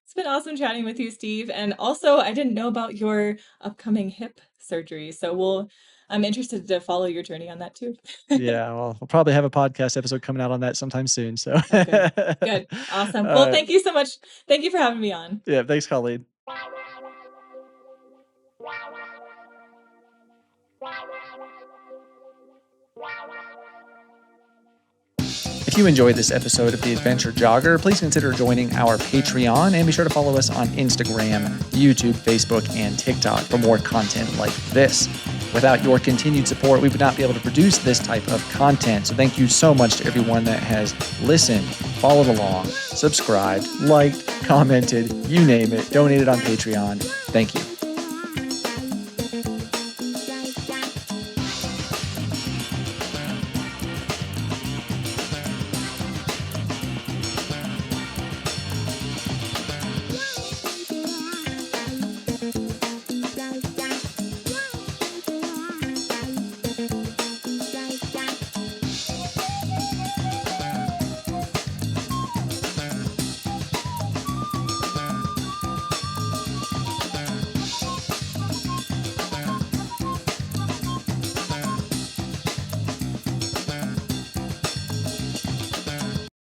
It's been awesome chatting with you, Steve. And also, I didn't know about your upcoming hip surgery. I'm interested to follow your journey on that too. Yeah, well, we'll probably have a podcast episode coming out on that sometime soon. So, Oh, good. Good. Awesome. Well, uh, thank you so much. Thank you for having me on. yeah, thanks, Colleen. If you enjoyed this episode of The Adventure Jogger, please consider joining our Patreon and be sure to follow us on Instagram, YouTube, Facebook, and TikTok for more content like this. Without your continued support, we would not be able to produce this type of content. So thank you so much to everyone that has listened, followed along, subscribed, liked, commented, you name it, donated on Patreon. Thank you.